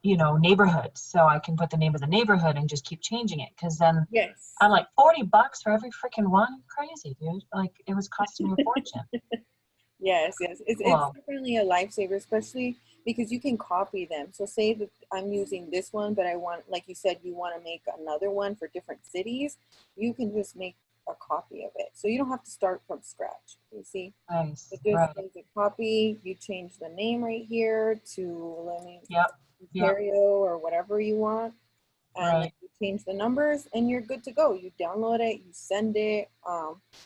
neighborhoods. So I can put the name of the neighborhood and just keep changing it. Because then Yes. I'm like $40 for every freaking one. Crazy, dude. Like it was costing me a fortune. Yes. It's Cool. definitely a lifesaver, especially because you can copy them. So say that I'm using this one, but I want, like you said, you want to make another one for different cities. You can just make a copy of it. So you don't have to start from scratch. You see, Nice. it just Right. is a copy. You change the name right here to Yep. Ontario or whatever you want. And then Right. you change the numbers and you're good to go. You download it, you send it.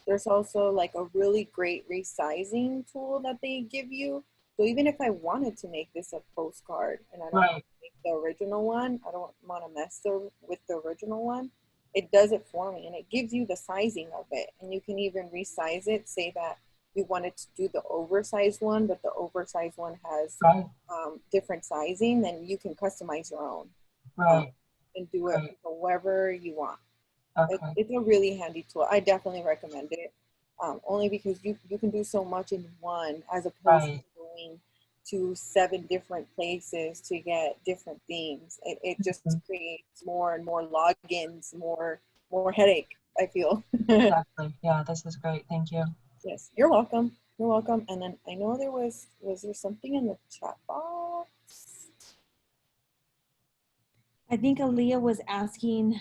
There's also like a really great resizing tool that they give you. So even if I wanted to make this a postcard and I don't want Right. to make the original one, I don't want to mess with the original one, it does it for me and it gives you the sizing of it. And you can even resize it, say that you wanted to do the oversized one, but the oversized one has Right. different sizing, then you can customize your own. Right. And do it Right. however you want. Okay. It's a really handy tool. I definitely recommend it. Only because you can do so much in one as opposed Right. to going to 7 different places to get different things. It just Mhm. creates more and more logins, more headache. I feel. Exactly. Yeah, this is great. Thank you. Yes, you're welcome. You're welcome. And then I know there was there something in the chat box? I think Aaliyah was asking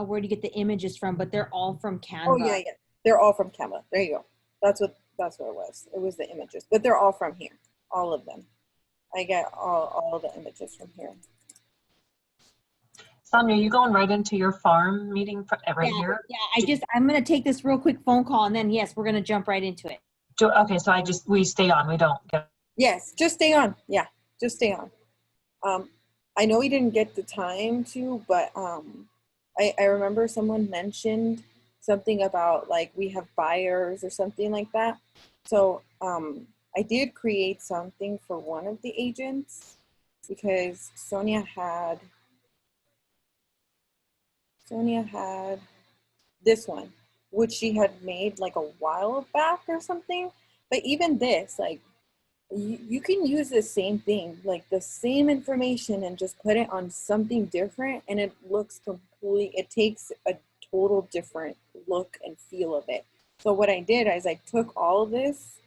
where to get the images from, but they're all from Canva. Oh yeah, yeah. They're all from Canva. There you go. That's what it was. It was the images, but they're all from here. All of them. I get all the images from here. Sonia, you going right into your farm meeting right here? Yeah, I'm going to take this real quick phone call, and then, yes, we're going to jump right into it. Okay, so we stay on. We don't get. Yes, just stay on. Yeah, just stay on. I know we didn't get the time to, but I remember someone mentioned something about like we have buyers or something like that. So I did create something for one of the agents because Sonia had this one, which she had made like a while back or something. But even this, like, you can use the same thing, like the same information, and just put it on something different, and it looks it takes a total different look and feel of it. So what I did is I took all of this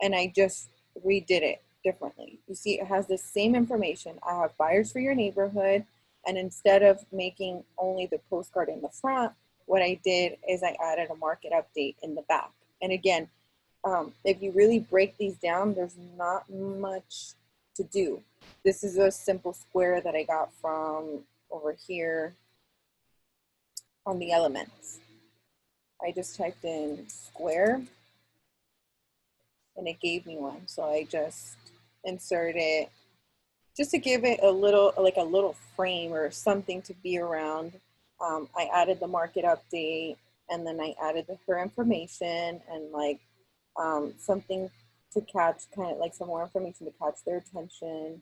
and I just redid it differently. You see, it has the same information. I have buyers for your neighborhood, and instead of making only the postcard in the front, what I did is I added a market update in the back. And again, if you really break these down, there's not much to do. This is a simple square that I got from over here on the elements. I just typed in square and it gave me one. So I just insert it just to give it a little, like a little frame or something to be around. I added the market update, and then I added her information and like something to catch, kind of like some more information to catch their attention,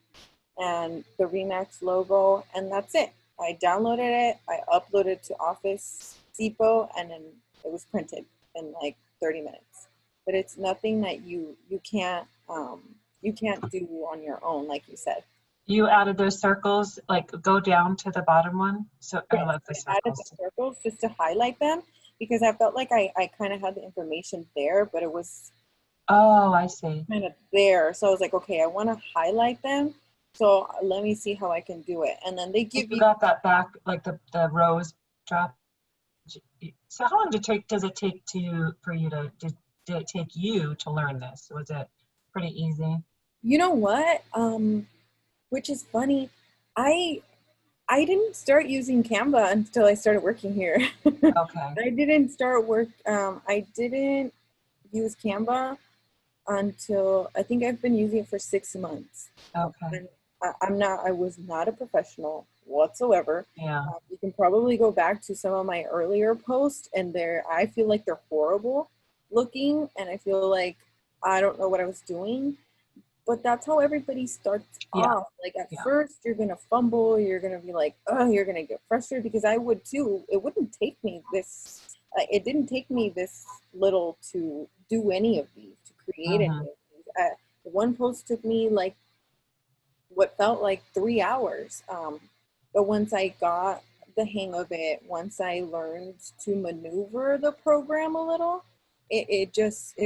and the Remax logo, and that's it. I downloaded it, I uploaded it to Office Depot, and then it was printed in like 30 minutes. But it's nothing that you can't do on your own, like you said. You added those circles, like go down to the bottom one. So Yes, I love the I added circles. the circles just to highlight them because I felt like I kind of had the information there, but it was Oh, I see. kind of there. So I was like, okay, I want to highlight them. So let me see how I can do it. And then they give You got that back, like the rows drop. So how long does it take for you to, did it take you to learn this? Was it pretty easy? you know what? Which is funny. I didn't start using Canva until I started working here. Okay. I didn't start I didn't use Canva until I think I've been using it for 6 months. Okay. And I was not a professional whatsoever. Yeah. You can probably go back to some of my earlier posts, and I feel like they're horrible looking, and I feel like I don't know what I was doing. But that's how everybody starts off. Like at first, you're gonna fumble. You're gonna be like, oh, you're gonna get frustrated, because I would too. It wouldn't take me this. It didn't take me this little to do any of these, to create any of these. One post took me like what felt like 3 hours. But once I got the hang of it, once I learned to maneuver the program a little, it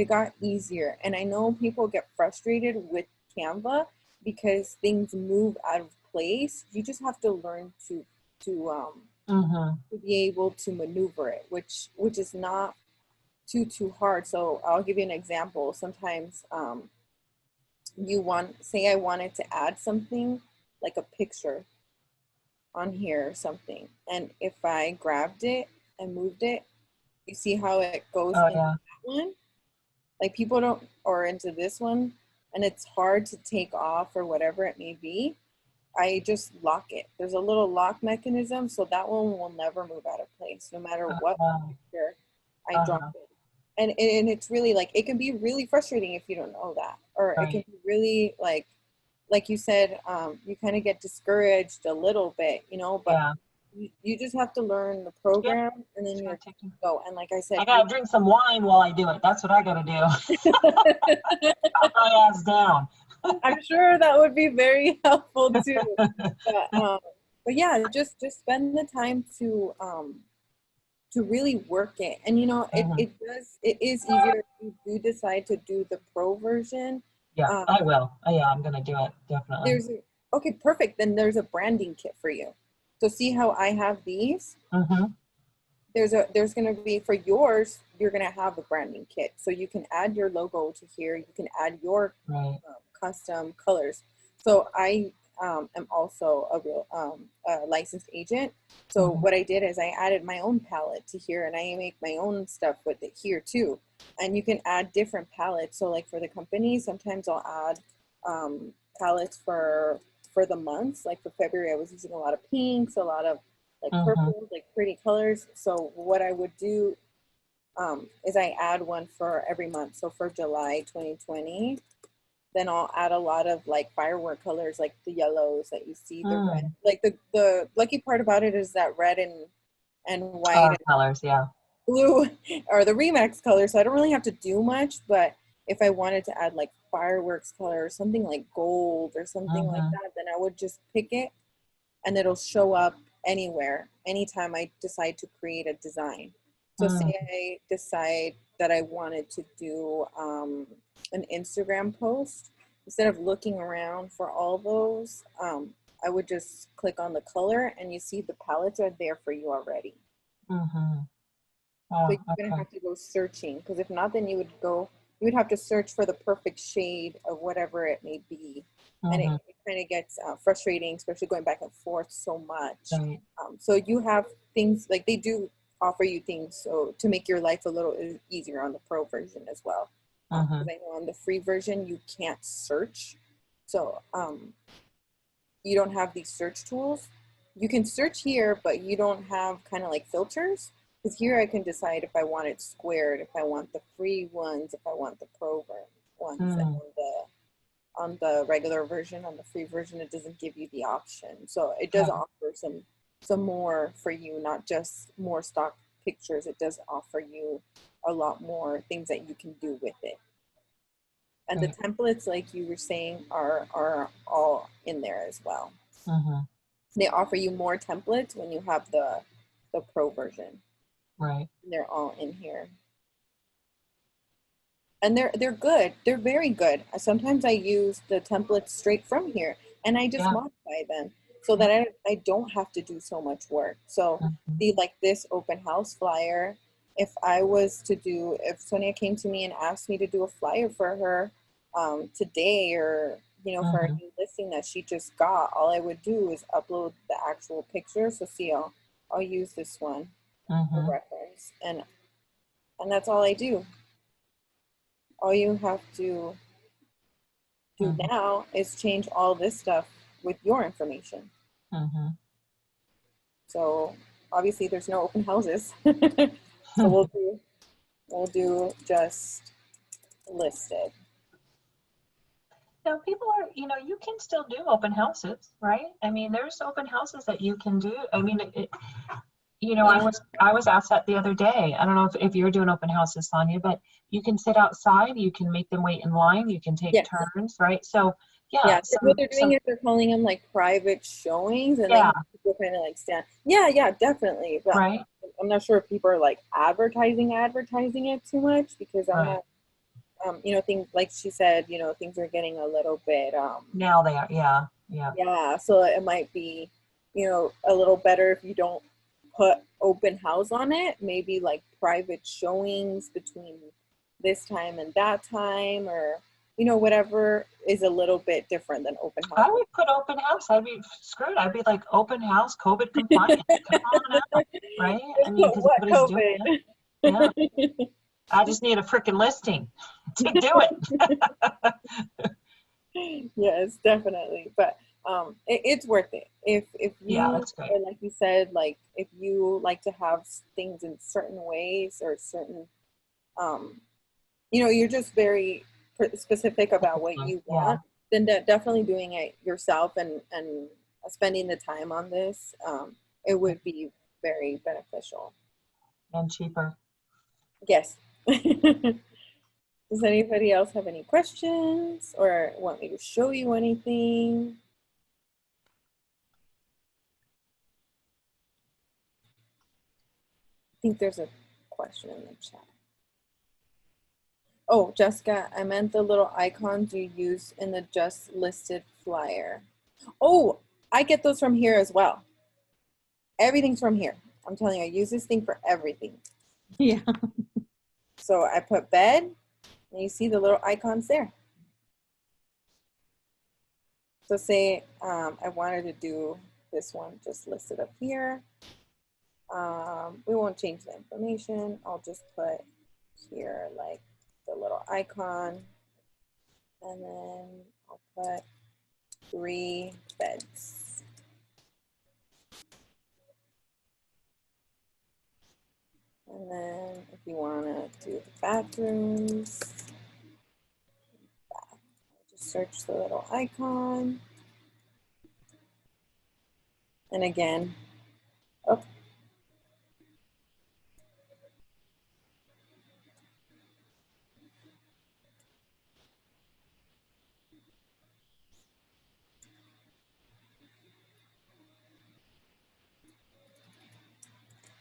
got easier. And I know people get frustrated with Canva because things move out of place. You just have to learn to be able to maneuver it, which is not too hard. So I'll give you an example. Sometimes say I wanted to add something like a picture on here or something, and if I grabbed it and moved it, you see how it goes into that one? Like people don't, or into this one, and it's hard to take off or whatever it may be. I just lock it. There's a little lock mechanism, so that one will never move out of place, no matter what picture I drop it. And it's really like, it can be really frustrating if you don't know that, or it can be really like you said, you kind of get discouraged a little bit, but you just have to learn the program, and then you're go. And like I said, I gotta drink some wine while I do it. That's what I gotta do. Calm my ass down. I'm sure that would be very helpful too. But yeah, just spend the time to to really work it. And you know, Mhm. it is easier if you do decide to do the pro version. Yeah, Um, I will. Yeah, I'm gonna do it, definitely. okay, perfect. Then there's a branding kit for you. So see how I have these? Mm-hmm. There's going to be for yours, you're going to have a branding kit. So you can add your logo to here. You can add your Right. custom colors. So I am also a real licensed agent. So Mhm. what I did is I added my own palette to here, and I make my own stuff with it here too. And you can add different palettes. So like for the company, sometimes I'll add palettes for the months. Like for February, I was using a lot of pinks, a lot of like Mhm. purples, like pretty colors. So what I would do is I add one for every month. So for July 2020, then I'll add a lot of like firework colors, like the yellows that you see, the red. Mm. Like the lucky part about it is that red and white Oh, colors, yeah. blue are the Remax colors, so I don't really have to do much. But if I wanted to add like fireworks color or something like gold or something like Mhm. that, then I would just pick it and it'll show up anywhere, anytime I decide to create a design. So say Mm. I decide that I wanted to do an Instagram post, instead of looking around for all those, I would just click on the color and you see the palettes are there for you already. Mhm. But Oh, you're gonna okay. have to go searching, because if not, then you would have to search for the perfect shade of whatever it may be, and Mhm. it kind of gets frustrating, especially going back and forth so much. Right. So you have things like they do offer you things so to make your life a little easier on the pro version as well. Because Mhm. I know on the free version you can't search, so you don't have these search tools. You can search here, but you don't have kind of like filters. Because here I can decide if I want it squared, if I want the free ones, if I want the pro ones, and Mm. on the regular version, on the free version, it doesn't give you the option. So it does Right. offer some more for you, not just more stock pictures. It does offer you a lot more things that you can do with it. And the Great. templates, like you were saying, are all in there as well. Mhm. They offer you more templates when you have the pro version. Right. They're all in here. And they're good. They're very good. Sometimes I use the templates straight from here and I just Yeah. modify them so Yeah. that I don't have to do so much work. So Mhm. see, like this open house flyer, if Sonia came to me and asked me to do a flyer for her today, or for a Mhm. new listing that she just got, all I would do is upload the actual picture. So see, I'll use this one for Mhm. reference, and that's all I do. All you have to do Mhm. now is change all this stuff with your information. Mhm. So obviously there's no open houses. So we'll do just listed. Now, people are, you can still do open houses, right? I mean, there's open houses that you can do. I mean, Yeah. I was asked that the other day. I don't know if you're doing open houses, Sonia, but you can sit outside, you can make them wait in line, you can take Yes. turns, right? So yeah, Yeah. So what they're doing is they're calling them like private showings, and yeah, then people kind of like stand. Yeah, yeah, definitely. But right, I'm not sure if people are like advertising it too much, because I'm right. not. Things like she said, things are getting a little bit Now they are, yeah, yeah. yeah, so it might be, a little better if you don't put open house on it, maybe like private showings between this time and that time, or whatever is a little bit different than open house. I would put open house. I'd be screwed. I'd be like open house, COVID compliant. Come on out, right? I mean, because What nobody's doing it. COVID? Yeah, I just need a freaking listing to do it. Yes, definitely. But it's worth it. If Yeah, you, that's great. or like you said, like if you like to have things in certain ways or certain, um, you're just very specific about what you Yeah, want, then definitely doing it yourself and spending the time on this, it would be very beneficial. and cheaper. Yes. Does anybody else have any questions or want me to show you anything? think there's a question in the chat. Oh, Jessica, I meant the little icons you use in the just listed flyer. Oh, I get those from here as well. Everything's from here. I'm telling you, I use this thing for everything. Yeah. So I put bed, and you see the little icons there. So say I wanted to do this one, just listed up here. We won't change the information. I'll just put here like the little icon, and then I'll put 3 beds. And then if you want to do the bathrooms, just search the little icon. And again, oh.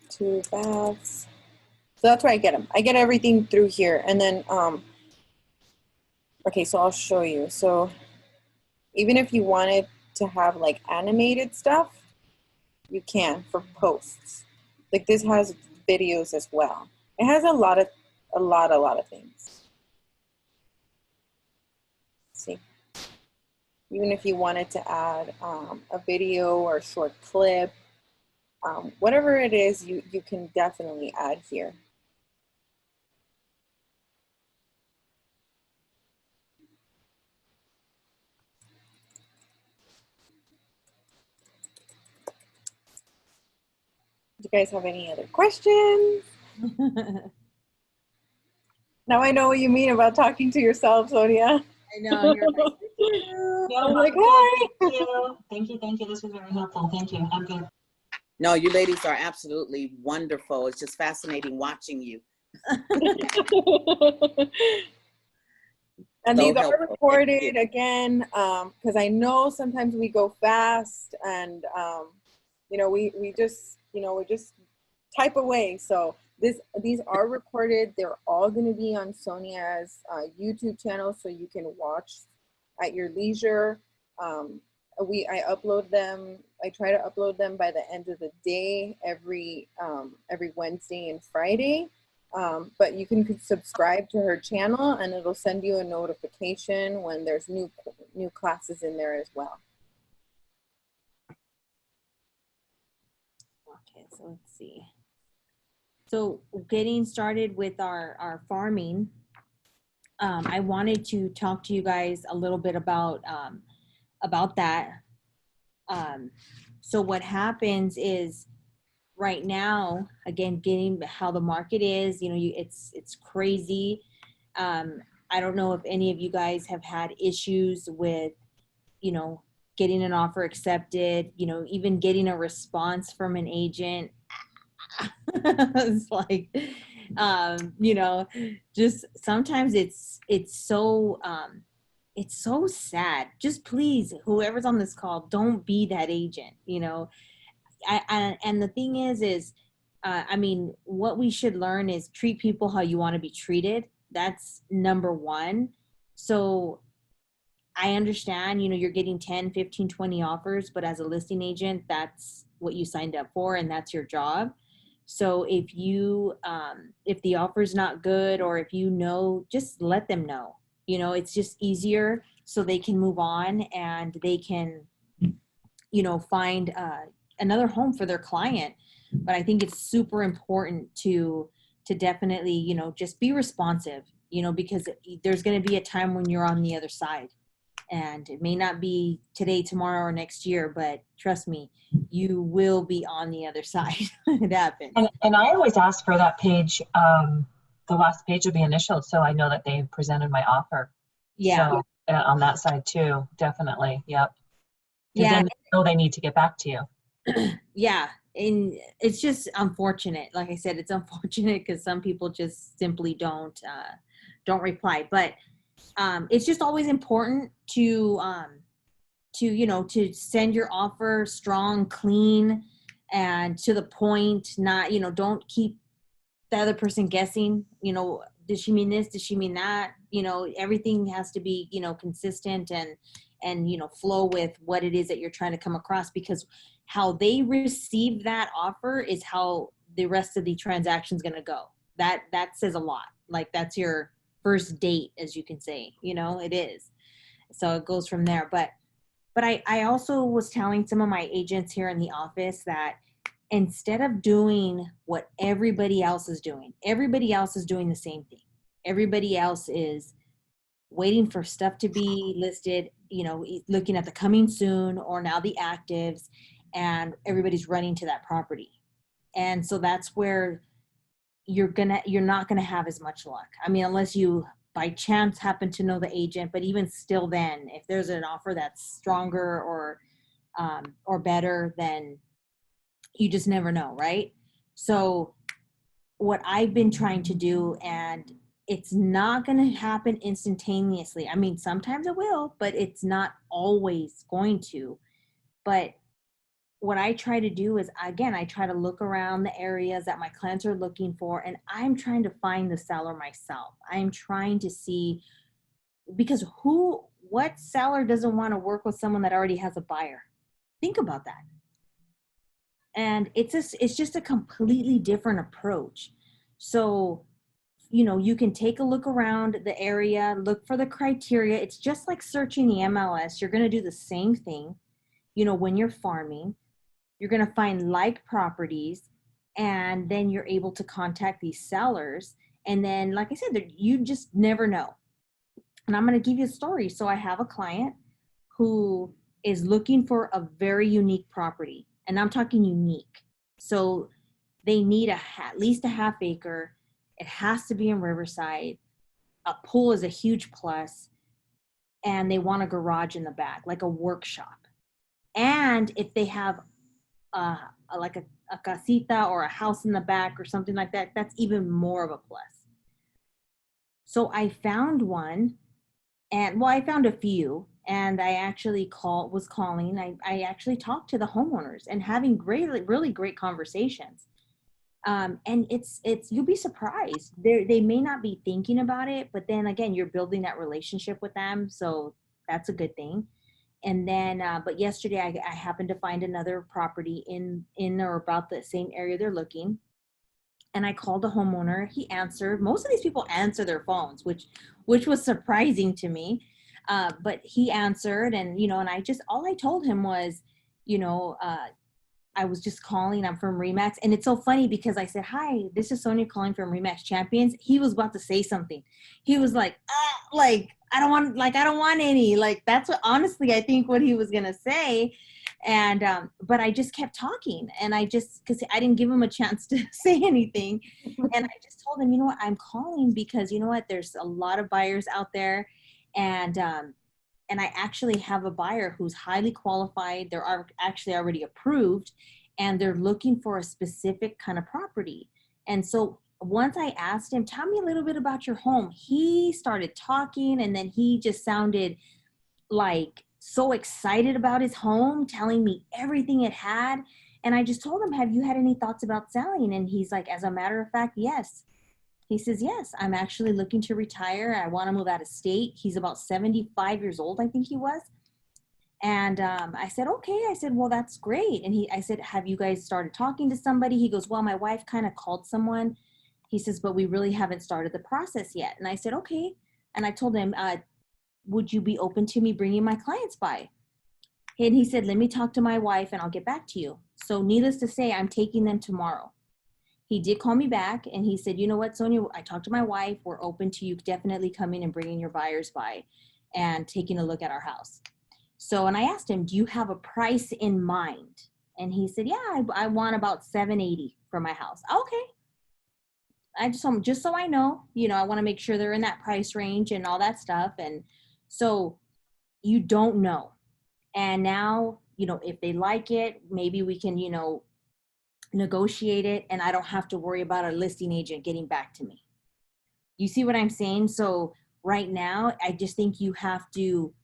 Two baths. So that's where I get them. I get everything through here. And then, okay, so I'll show you. So even if you wanted to have like animated stuff, you can for posts. Like this has videos as well. It has a lot of things. See, even if you wanted to add a video or a short clip, whatever it is, you can definitely add here. Do you guys have any other questions? Now I know what you mean about talking to yourself, Sonia. I know. You're like, I'm like, hi. Thank you. Thank you. Thank you. This was very helpful. Thank you. I'm good. No, you ladies are absolutely wonderful. It's just fascinating watching you. And So these are helpful. recorded again, because I know sometimes we go fast and, you know, we just, you know, we just type away. So these are recorded. They're all going to be on Sonia's YouTube channel, so you can watch at your leisure. I upload them. I try to upload them by the end of the day every Wednesday and Friday. But you can subscribe to her channel, and it'll send you a notification when there's new classes in there as well. okay, so let's see. So getting started with our farming, I wanted to talk to you guys a little bit about that. So what happens is right now, again, getting how the market is, you know, it's crazy. I don't know if any of you guys have had issues with, you know, getting an offer accepted, you know, even getting a response from an agent. It's like, you know, just sometimes it's so sad. Just please, whoever's on this call, don't be that agent, you know. And the thing is, I mean, what we should learn is treat people how you want to be treated. That's number one. So I understand, you know, you're getting 10, 15, 20 offers, but as a listing agent, that's what you signed up for and that's your job. So if you, if the offer's not good, or if you know, just let them know, you know, it's just easier so they can move on and they can, you know, find another home for their client. But I think it's super important to definitely, you know, just be responsive, you know, because there's going to be a time when you're on the other side. And it may not be today, tomorrow, or next year, but trust me, you will be on the other side. It happens. And I always ask for that page, the last page will be initialed, so I know that they presented my offer. Yeah. So, on that side too, definitely. Yep. 'Cause Yeah. then they know they need to get back to you. Yeah. And it's just unfortunate. Like I said, it's unfortunate because some people just simply don't reply. But it's just always important to you know, to send your offer strong, clean, and to the point. Not, you know, don't keep the other person guessing, you know, did she mean this? Did she mean that? You know, everything has to be, you know, consistent and, you know, flow with what it is that you're trying to come across, because how they receive that offer is how the rest of the transaction is going to go. That says a lot. Like that's your first date, as you can say, you know, it is. So it goes from there. But I also was telling some of my agents here in the office that instead of doing what everybody else is doing the same thing. Everybody else is waiting for stuff to be listed, you know, looking at the coming soon or now the actives, and everybody's running to that property. And so that's where you're not gonna have as much luck. I mean, unless you by chance happen to know the agent, but even still then, if there's an offer that's stronger or better, then you just never know, right? So what I've been trying to do, and it's not going to happen instantaneously. I mean, sometimes it will, but it's not always going to. But what I try to do is, again, I try to look around the areas that my clients are looking for, and I'm trying to find the seller myself. I'm trying to see, because what seller doesn't want to work with someone that already has a buyer? Think about that. And it's just a completely different approach. So, you know, you can take a look around the area, look for the criteria. It's just like searching the MLS. You're going to do the same thing. You know, when you're farming, you're going to find like properties, and then you're able to contact these sellers. And then, like I said, you just never know. And I'm going to give you a story. So I have a client who is looking for a very unique property. And I'm talking unique. So they need at least a half acre. It has to be in Riverside. A pool is a huge plus. And they want a garage in the back, like a workshop. And if they have like a casita or a house in the back or something like that, that's even more of a plus. So I found one, and well, I found a few. And I actually was calling. I actually talked to the homeowners and having really great conversations. And it's you'll be surprised. They may not be thinking about it, but then again, you're building that relationship with them, so that's a good thing. And then, but yesterday I happened to find another property in or about the same area they're looking. And I called the homeowner. He answered. Most of these people answer their phones, which was surprising to me. But he answered, and, you know, and all I told him was, you know, I was just calling. I'm from Remax. And it's so funny because I said, hi, this is Sonia calling from Remax Champions. He was about to say something. He was like, I don't want any, like, that's honestly, I think what he was going to say. And, but I just kept talking, and cause I didn't give him a chance to say anything. And I just told him, you know what, I'm calling because, you know what, there's a lot of buyers out there. And I actually have a buyer who's highly qualified. They're actually already approved, and they're looking for a specific kind of property. And so once I asked him, tell me a little bit about your home, he started talking, and then he just sounded like so excited about his home, telling me everything it had. And I just told him, have you had any thoughts about selling? And he's like, as a matter of fact, yes. He says, yes, I'm actually looking to retire. I want to move out of state. He's about 75 years old, I think he was. And I said, okay. I said, well, that's great. And I said, have you guys started talking to somebody? He goes, well, my wife kind of called someone. He says, but we really haven't started the process yet. And I said, okay. And I told him, would you be open to me bringing my clients by? And he said, let me talk to my wife and I'll get back to you. So needless to say, I'm taking them tomorrow. He did call me back, and he said, you know what, Sonia, I talked to my wife. We're open to you definitely coming and bringing your buyers by and taking a look at our house. So, and I asked him, do you have a price in mind? And he said, yeah, I want about $780 for my house. Okay. I just so I know, you know, I want to make sure they're in that price range and all that stuff. And so you don't know. And now, you know, if they like it, maybe we can, you know, negotiate it, and I don't have to worry about a listing agent getting back to me. You see what I'm saying? So right now, I just think you have to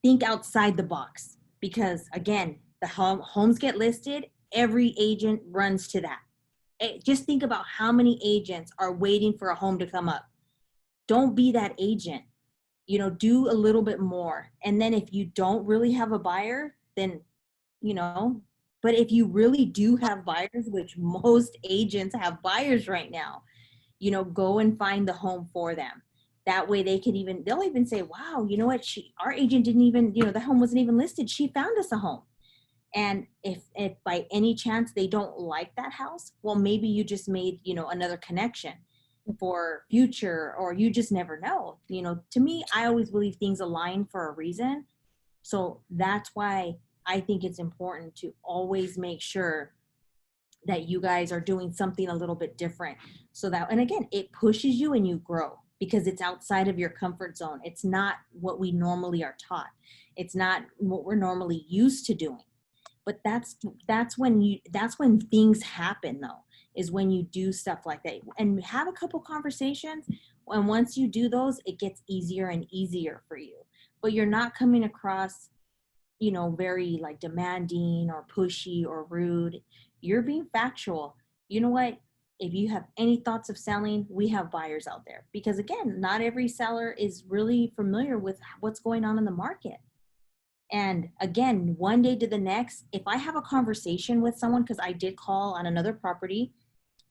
think outside the box, because again, the homes get listed, every agent runs to that. just think about how many agents are waiting for a home to come up. Don't be that agent. You know, do a little bit more. And then if you don't really have a buyer, then, you know, but if you really do have buyers, which most agents have buyers right now, you know, go and find the home for them. That way they'll even say, wow, you know what, our agent didn't even, you know, the home wasn't even listed. She found us a home. And if by any chance they don't like that house, well, maybe you just made, you know, another connection for future, or you just never know. You know, to me, I always believe things align for a reason. So that's why I think it's important to always make sure that you guys are doing something a little bit different, so that, and again, it pushes you and you grow, because it's outside of your comfort zone. It's not what we normally are taught. It's not what we're normally used to doing. But that's when things happen, though, is when you do stuff like that and have a couple conversations. And once you do those, it gets easier and easier for you. But you're not coming across, you know, very like demanding or pushy or rude. You're being factual. You know what? If you have any thoughts of selling, we have buyers out there. Because again, not every seller is really familiar with what's going on in the market. And again, one day to the next, if I have a conversation with someone, because I did call on another property,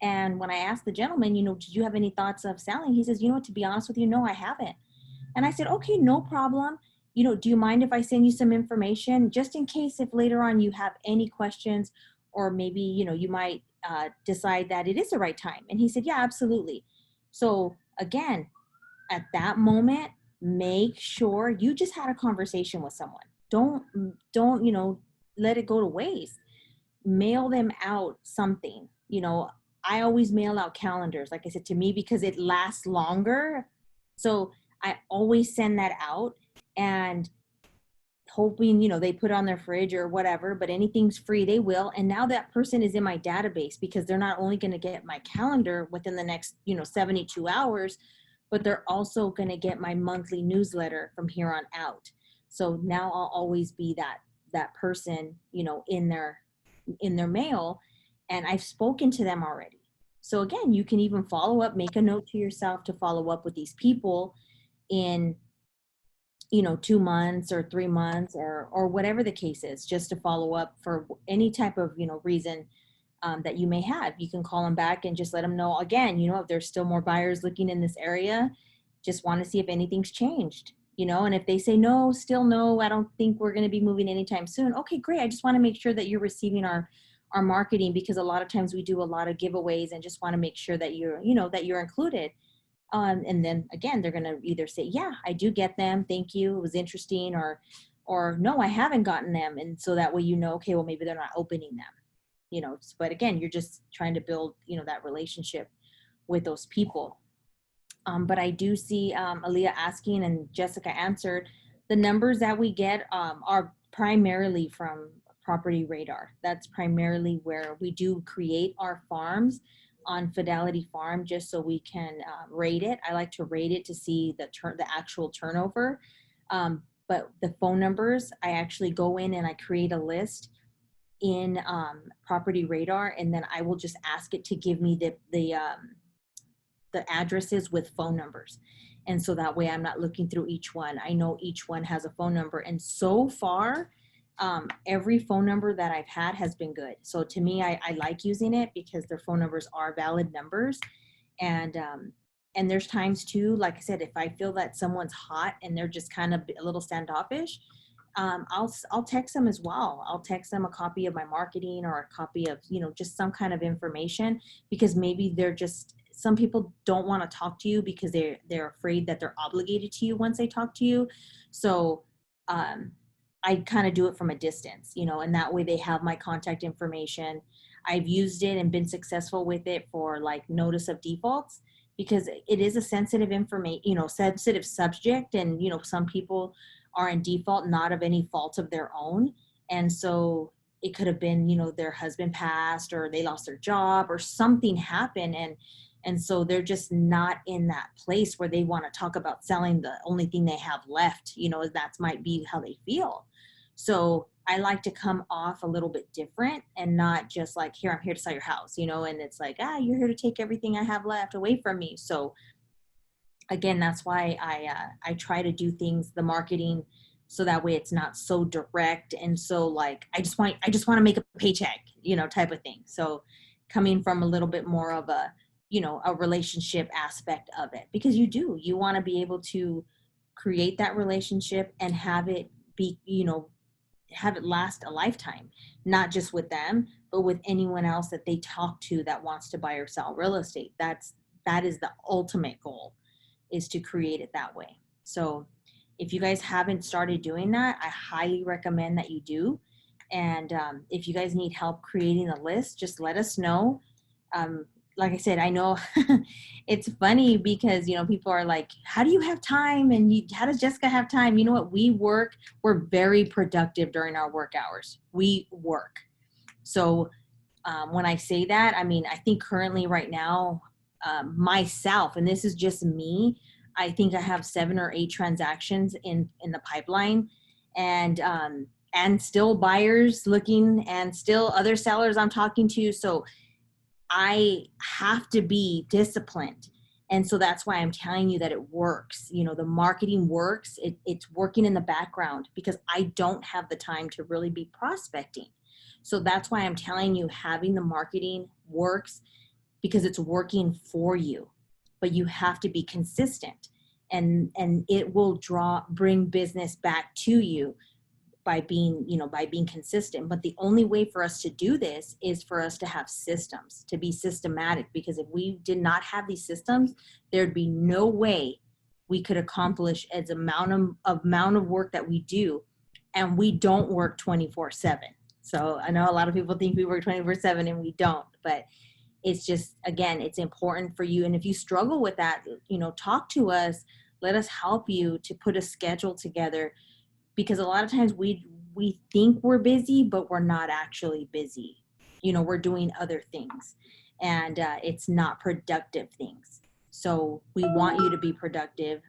and when I asked the gentleman, you know, did you have any thoughts of selling? He says, you know what, to be honest with you, no, I haven't. And I said, okay, no problem. You know, do you mind if I send you some information just in case if later on you have any questions, or maybe, you know, you might decide that it is the right time? And he said, yeah, absolutely. So again, at that moment, make sure you just had a conversation with someone. Don't, you know, let it go to waste. Mail them out something. You know, I always mail out calendars, like I said, to me, because it lasts longer. So I always send that out, and hoping, you know, they put on their fridge or whatever, but anything's free, they will. And now that person is in my database, because they're not only going to get my calendar within the next, you know, 72 hours, but they're also going to get my monthly newsletter from here on out. So now I'll always be that person, you know, in their mail, and I've spoken to them already. So again, you can even follow up, make a note to yourself to follow up with these people in, you know, 2 months or 3 months, or whatever the case is, just to follow up for any type of, you know, reason that you may have. You can call them back and just let them know, again, you know, if there's still more buyers looking in this area, just want to see if anything's changed, you know. And if they say no, still no, I don't think we're going to be moving anytime soon. Okay, great. I just want to make sure that you're receiving our marketing, because a lot of times we do a lot of giveaways, and just want to make sure that you're, you know, that you're included. And then again, they're going to either say, yeah, I do get them, thank you, it was interesting, or no, I haven't gotten them. And so that way, you know, okay, well, maybe they're not opening them, you know. But again, you're just trying to build, you know, that relationship with those people. But I do see Aaliyah asking, and Jessica answered, the numbers that we get are primarily from Property Radar. That's primarily where we do create our farms on Fidelity Farm, just so we can rate it. I like to rate it to see the actual turnover. But the phone numbers, I actually go in and I create a list in Property Radar, and then I will just ask it to give me the addresses with phone numbers. And so that way I'm not looking through each one. I know each one has a phone number. And so far, every phone number that I've had has been good. So to me, I like using it because their phone numbers are valid numbers. And there's times too, like I said, if I feel that someone's hot and they're just kind of a little standoffish, I'll text them as well. I'll text them a copy of my marketing, or a copy of, you know, just some kind of information, because maybe they're just, some people don't want to talk to you because they're afraid that they're obligated to you once they talk to you. So I kind of do it from a distance, you know, and that way they have my contact information. I've used it and been successful with it for like notice of defaults, because it is a sensitive information, you know, sensitive subject. And, you know, some people are in default, not of any fault of their own. And so it could have been, you know, their husband passed, or they lost their job, or something happened. And so they're just not in that place where they want to talk about selling the only thing they have left, you know, that might be how they feel. So I like to come off a little bit different and not just like, here, I'm here to sell your house, you know, and it's like, you're here to take everything I have left away from me. So again, that's why I try to do things, the marketing, so that way it's not so direct and so like, I just want to make a paycheck, you know, type of thing. So coming from a little bit more of a, you know, a relationship aspect of it, because you want to be able to create that relationship and have it be, you know, have it last a lifetime, not just with them, but with anyone else that they talk to that wants to buy or sell real estate. That is the ultimate goal, is to create it that way. So if you guys haven't started doing that, I highly recommend that you do. And if you guys need help creating a list, just let us know. Like I said, I know it's funny because, you know, people are like, how do you have time? And how does Jessica have time? You know what? We're very productive during our work hours. We work. So when I say that, I mean, I think currently right now, myself, and this is just me, I think I have 7 or 8 transactions in the pipeline, and still buyers looking, and still other sellers I'm talking to. So I have to be disciplined. And so that's why I'm telling you that it works. You know, the marketing works. It's working in the background because I don't have the time to really be prospecting. So that's why I'm telling you, having the marketing works, because it's working for you, but you have to be consistent, and it will bring business back to you by being consistent. But the only way for us to do this is for us to have systems, to be systematic, because if we did not have these systems, there'd be no way we could accomplish as amount of work that we do. And we don't work 24/7. So I know a lot of people think we work 24/7 and we don't, but it's just, again, it's important for you. And if you struggle with that, you know, talk to us, let us help you to put a schedule together, because a lot of times we think we're busy, but we're not actually busy. You know, we're doing other things, and it's not productive things. So we want you to be productive,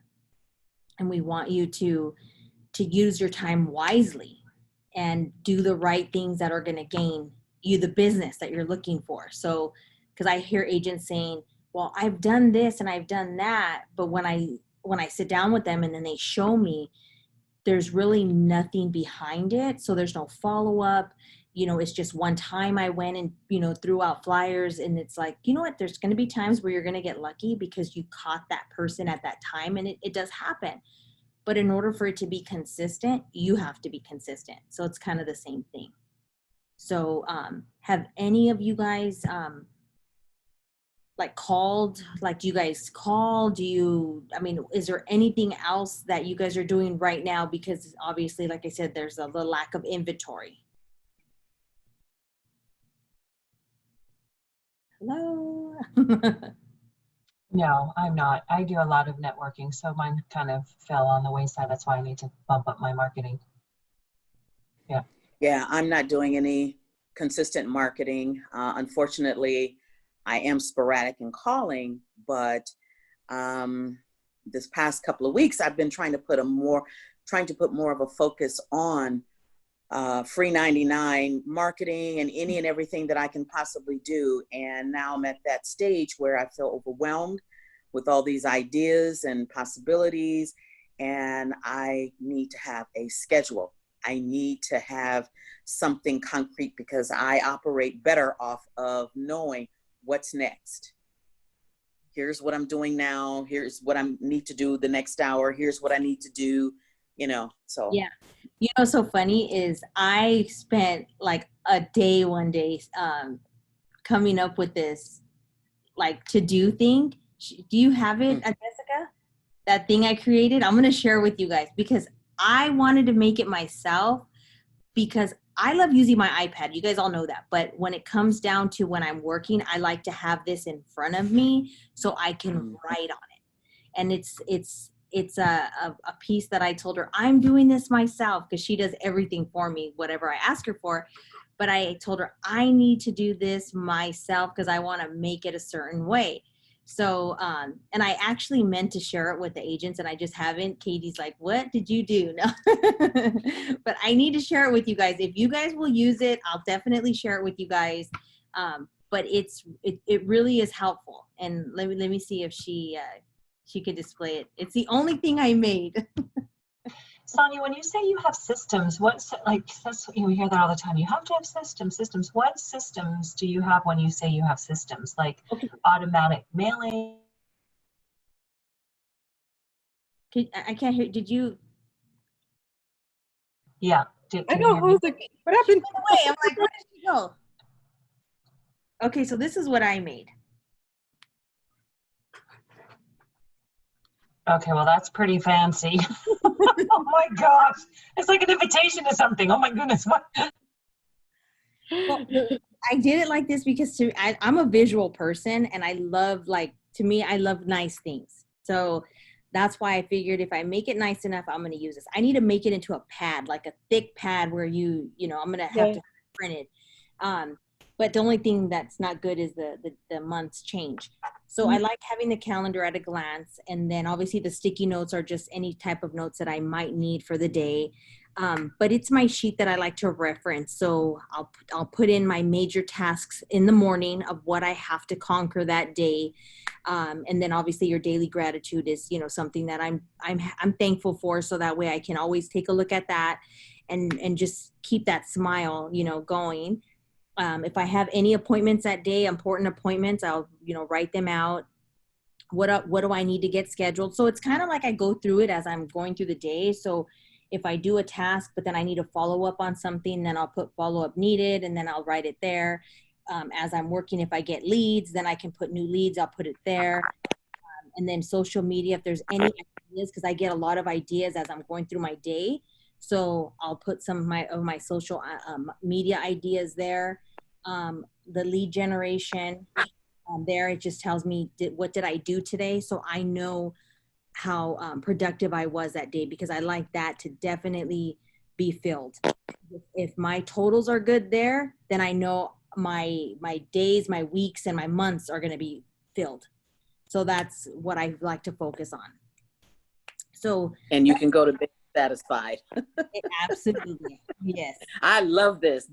and we want you to use your time wisely and do the right things that are going to gain you the business that you're looking for. So, because I hear agents saying, well, I've done this and I've done that, but when I sit down with them and then they show me, there's really nothing behind it. So there's no follow-up. You know, it's just one time I went and, you know, threw out flyers, and it's like, you know what, there's going to be times where you're going to get lucky because you caught that person at that time, and it does happen. But in order for it to be consistent, you have to be consistent. So it's kind of the same thing. So have any of you guys called? Like, do you guys call? Is there anything else that you guys are doing right now? Because obviously, like I said, there's a little lack of inventory. Hello? No, I'm not. I do a lot of networking, so mine kind of fell on the wayside. That's why I need to bump up my marketing. Yeah, I'm not doing any consistent marketing. Unfortunately, I am sporadic in calling, but this past couple of weeks, I've been trying to put more of a focus on free 99 marketing and any and everything that I can possibly do. And now I'm at that stage where I feel overwhelmed with all these ideas and possibilities, and I need to have a schedule. I need to have something concrete, because I operate better off of knowing what's next. Here's what I'm doing now. Here's what I need to do the next hour. Here's what I need to do, you know, so. Yeah. You know, so funny is I spent like a day one day coming up with this like to-do thing. Do you have it, Jessica? That thing I created? I'm going to share with you guys, because I wanted to make it myself, because I love using my iPad. You guys all know that. But when it comes down to when I'm working, I like to have this in front of me so I can write on it. And it's a piece that I told her, I'm doing this myself, because she does everything for me, whatever I ask her for. But I told her, I need to do this myself because I want to make it a certain way. So, and I actually meant to share it with the agents and I just haven't. Katie's like, what did you do? No, but I need to share it with you guys. If you guys will use it, I'll definitely share it with you guys. But it really is helpful. And let me see if she could display it. It's the only thing I made. Sonia, when you say you have systems, we hear that all the time. You have to have systems. What systems do you have when you say you have systems? Like Okay. automatic mailing? I can't hear. Did you? Yeah. I Can you know hear me? who's the, what happened? Wait, I'm like, where did she go? Okay, so this is what I made. Okay, well, that's pretty fancy. Oh my gosh. It's like an invitation to something. Oh my goodness. What? Well, I did it like this because I'm a visual person and I love, to me, I love nice things. So that's why I figured if I make it nice enough, I'm going to use this. I need to make it into a pad, like a thick pad where I'm going to have to print it. But the only thing that's not good is the months change. So I like having the calendar at a glance. And then obviously the sticky notes are just any type of notes that I might need for the day. But it's my sheet that I like to reference. So I'll put in my major tasks in the morning of what I have to conquer that day. And then obviously your daily gratitude is, something that I'm thankful for. So that way I can always take a look at that and just keep that smile, going. If I have any appointments that day, important appointments, I'll, write them out. What do I need to get scheduled? So it's kind of like I go through it as I'm going through the day. So if I do a task, but then I need to follow up on something, then I'll put follow-up needed, and then I'll write it there. As I'm working, if I get leads, then I can put new leads, I'll put it there. And then social media, if there's any ideas, because I get a lot of ideas as I'm going through my day. So I'll put some of my social media ideas there. The lead generation there, it just tells me what did I do today, so I know how productive I was that day, because I like that to definitely be filled. If my totals are good there, then I know my days, my weeks, and my months are going to be filled. So that's what I like to focus on. So And you can go to bed satisfied. Absolutely, yes. I love this.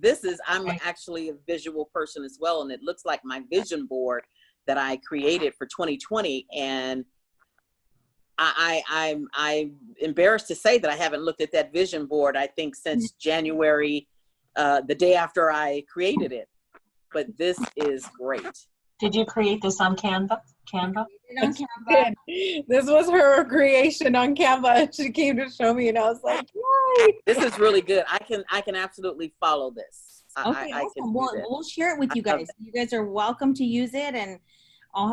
I'm actually a visual person as well, and it looks like my vision board that I created for 2020. And I'm embarrassed to say that I haven't looked at that vision board, I think, since January, the day after I created it. But this is great. Did you create this on Canva? On Canva. This was her creation on Canva. She came to show me, and I was like, "Yay!" This is really good. I can absolutely follow this. Okay, I can awesome. do this. We'll share it with you guys. You guys are welcome to use it, and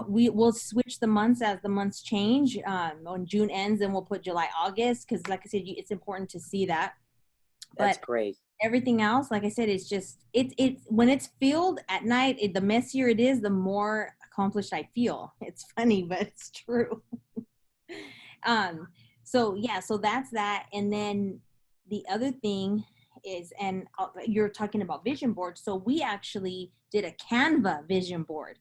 we'll switch the months as the months change. When June ends, then we'll put July, August, because like I said, it's important to see that. That's But great. everything else, like I said, it's just it's when it's filled at night, the messier it is, the more accomplished I feel. It's funny, but it's true. So yeah, so that's that. And then the other thing is, and you're talking about vision boards. So we actually did a Canva vision board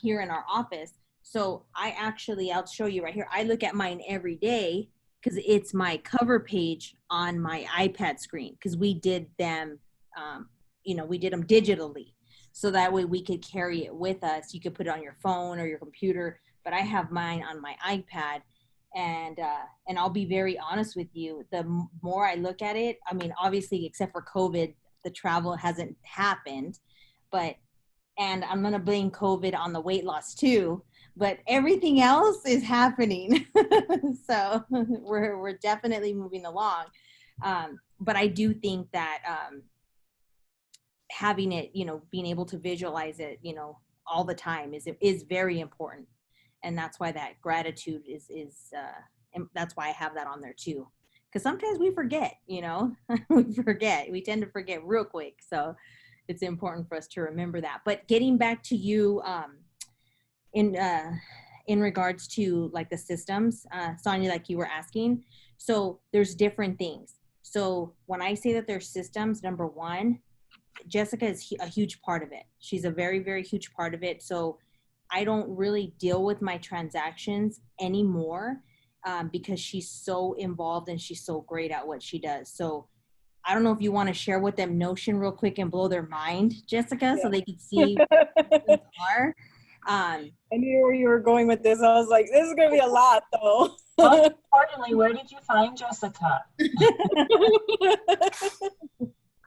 here in our office. So I'll show you right here. I look at mine every day because it's my cover page on my iPad screen, because we did them, we did them digitally. So that way we could carry it with us. You could put it on your phone or your computer, but I have mine on my iPad. And I'll be very honest with you, the more I look at it, I mean, obviously, except for COVID, the travel hasn't happened, and I'm going to blame COVID on the weight loss too, but everything else is happening. So we're definitely moving along. But I do think that having it, being able to visualize it, all the time is very important. And that's why that gratitude is and that's why I have that on there too. Because sometimes we forget, we tend to forget real quick. So it's important for us to remember that. But getting back to you in regards to like the systems, Sonia, like you were asking, so there's different things. So when I say that there's systems, number one, Jessica is a huge part of it. She's a very, very huge part of it. So I don't really deal with my transactions anymore because she's so involved and she's so great at what she does. So I don't know if you want to share with them Notion real quick and blow their mind, Jessica, so they can see what things are. I knew where you were going with this. I was like, this is going to be a lot, though. Most importantly, where did you find Jessica?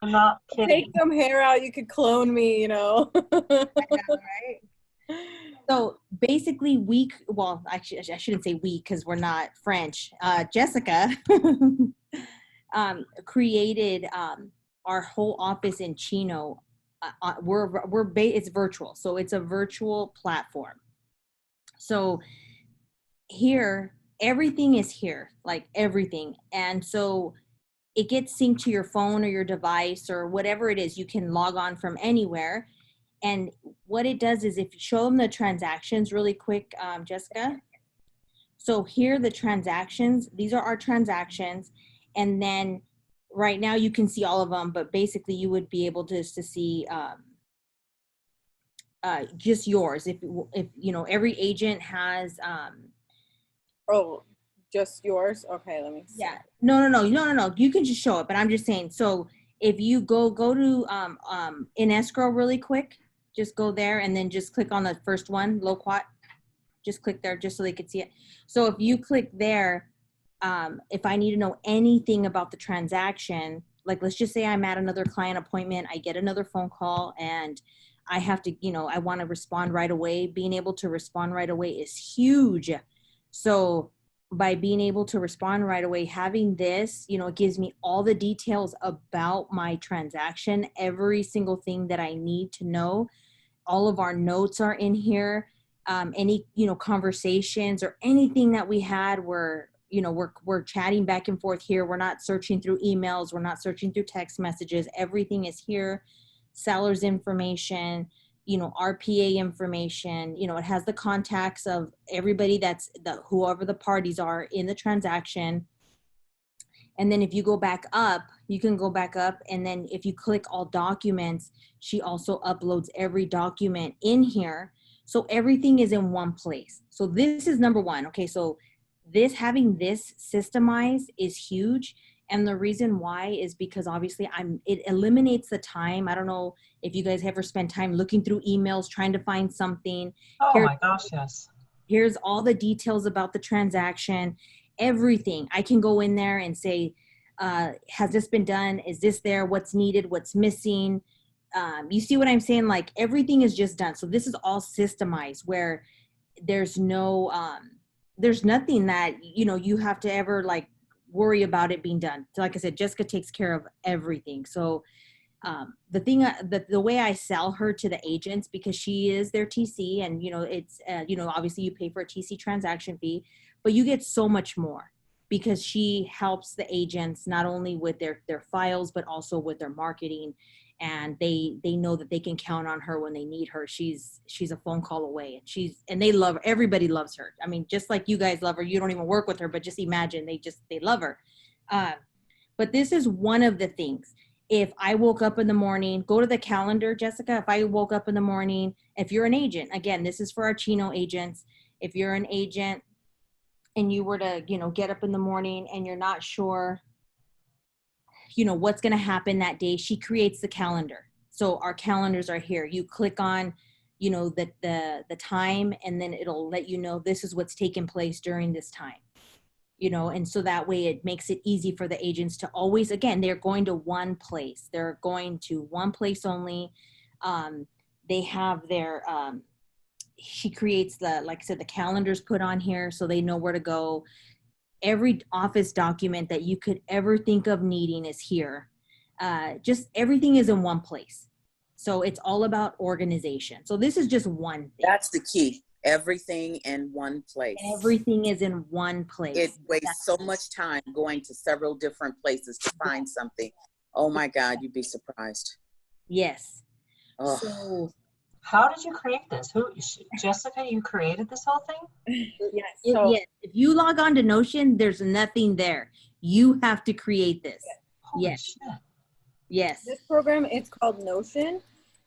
I'm not Take kidding. some hair out. You could clone me, you know. Right? So basically well, actually, I shouldn't say we because we're not French. Jessica created our whole office in Chino. It's virtual. So it's a virtual platform. So here, everything is here, like everything. And so it gets synced to your phone or your device or whatever it is. You can log on from anywhere. And what it does is if you show them the transactions really quick, Jessica. So here the transactions, these are our transactions. And then right now you can see all of them, but basically you would be able to see just yours. If you know, every agent has, Oh, just yours? Okay, let me see. yeah, no. You can just show it, but I'm just saying. So if you go to in escrow really quick, just go there and then just click on the first one, Loquat. Just click there just so they could see it. So if you click there, if I need to know anything about the transaction, like let's just say I'm at another client appointment, I get another phone call and I have to, you know, I want to respond right away. Being able to respond right away is huge. So by being able to respond right away, having this, you know, it gives me all the details about my transaction, every single thing that I need to know. All of our notes are in here. Any, you know, conversations or anything that we had where, you know, we're chatting back and forth here. We're not searching through emails. We're not searching through text messages. Everything is here. Seller's information, you know, RPA information, you know, it has the contacts of everybody whoever the parties are in the transaction. And then if you go back up, you can go back up. And then if you click all documents, she also uploads every document in here. So everything is in one place. So this is number one. Okay. So having this systemized is huge. And the reason why is because obviously it eliminates the time. I don't know if you guys ever spend time looking through emails, trying to find something. Oh my gosh, yes. Here's all the details about the transaction, everything. I can go in there and say, has this been done? Is this there? What's needed? What's missing? You see what I'm saying? Like everything is just done. So this is all systemized where there's nothing that, you know, you have to ever like worry about it being done. So like I said, Jessica takes care of everything. So the way I sell her to the agents, because she is their TC and, you know, it's, you know, obviously you pay for a TC transaction fee, but you get so much more because she helps the agents not only with their files, but also with their marketing. And they know that they can count on her when they need her. She's a phone call away and they love her. Everybody loves her. I mean, just like you guys love her, you don't even work with her, but just imagine they love her. But this is one of the things. If I woke up in the morning, go to the calendar, Jessica. If I woke up in the morning, if you're an agent, again, this is for our Chino agents. If you're an agent and you were to, you know, get up in the morning and you're not sure, you know, what's going to happen that day, she creates the calendar. So our calendars are here. You click on, you know, the time, and then it'll let you know this is what's taking place during this time, you know, and so that way it makes it easy for the agents to always, again, they're going to one place. They're going to one place only. They have their, she creates like I said, the calendars put on here so they know where to go. Every office document that you could ever think of needing is here. Just everything is in one place. So it's all about organization. So this is just one thing. That's the key. Everything in one place. Everything is in one place. It wastes so much time going to several different places to find something. Oh my God, you'd be surprised. Yes. Oh. So how did you create this? Jessica, you created this whole thing? Yes. So yes, if you log on to Notion, there's nothing there. You have to create this. Holy Yes. shit. Yes. this program, it's called Notion.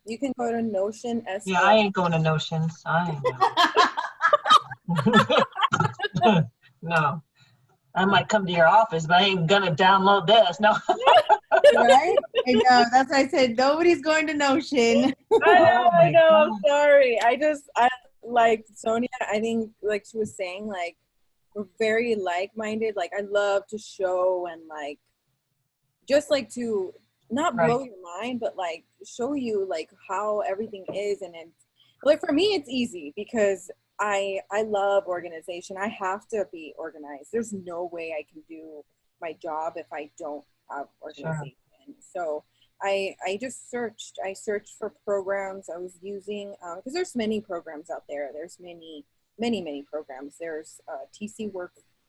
You can go to Notion S. Yeah, I ain't going to Notions. I ain't going. No. I might come to your office, but I ain't gonna download this. No. Right? I know. That's why I said nobody's going to Notion. Oh I my know, I'm God. sorry. I like Sonia, I think like she was saying, like we're very like-minded. Like I love to show and like just like to not Right. blow your mind, but like show you like how everything is. And then like for me it's easy because I love organization. I have to be organized. There's no way I can do my job if I don't have organization. So I just searched. I searched for programs I was using because there's many programs out there. There's many programs. There's TC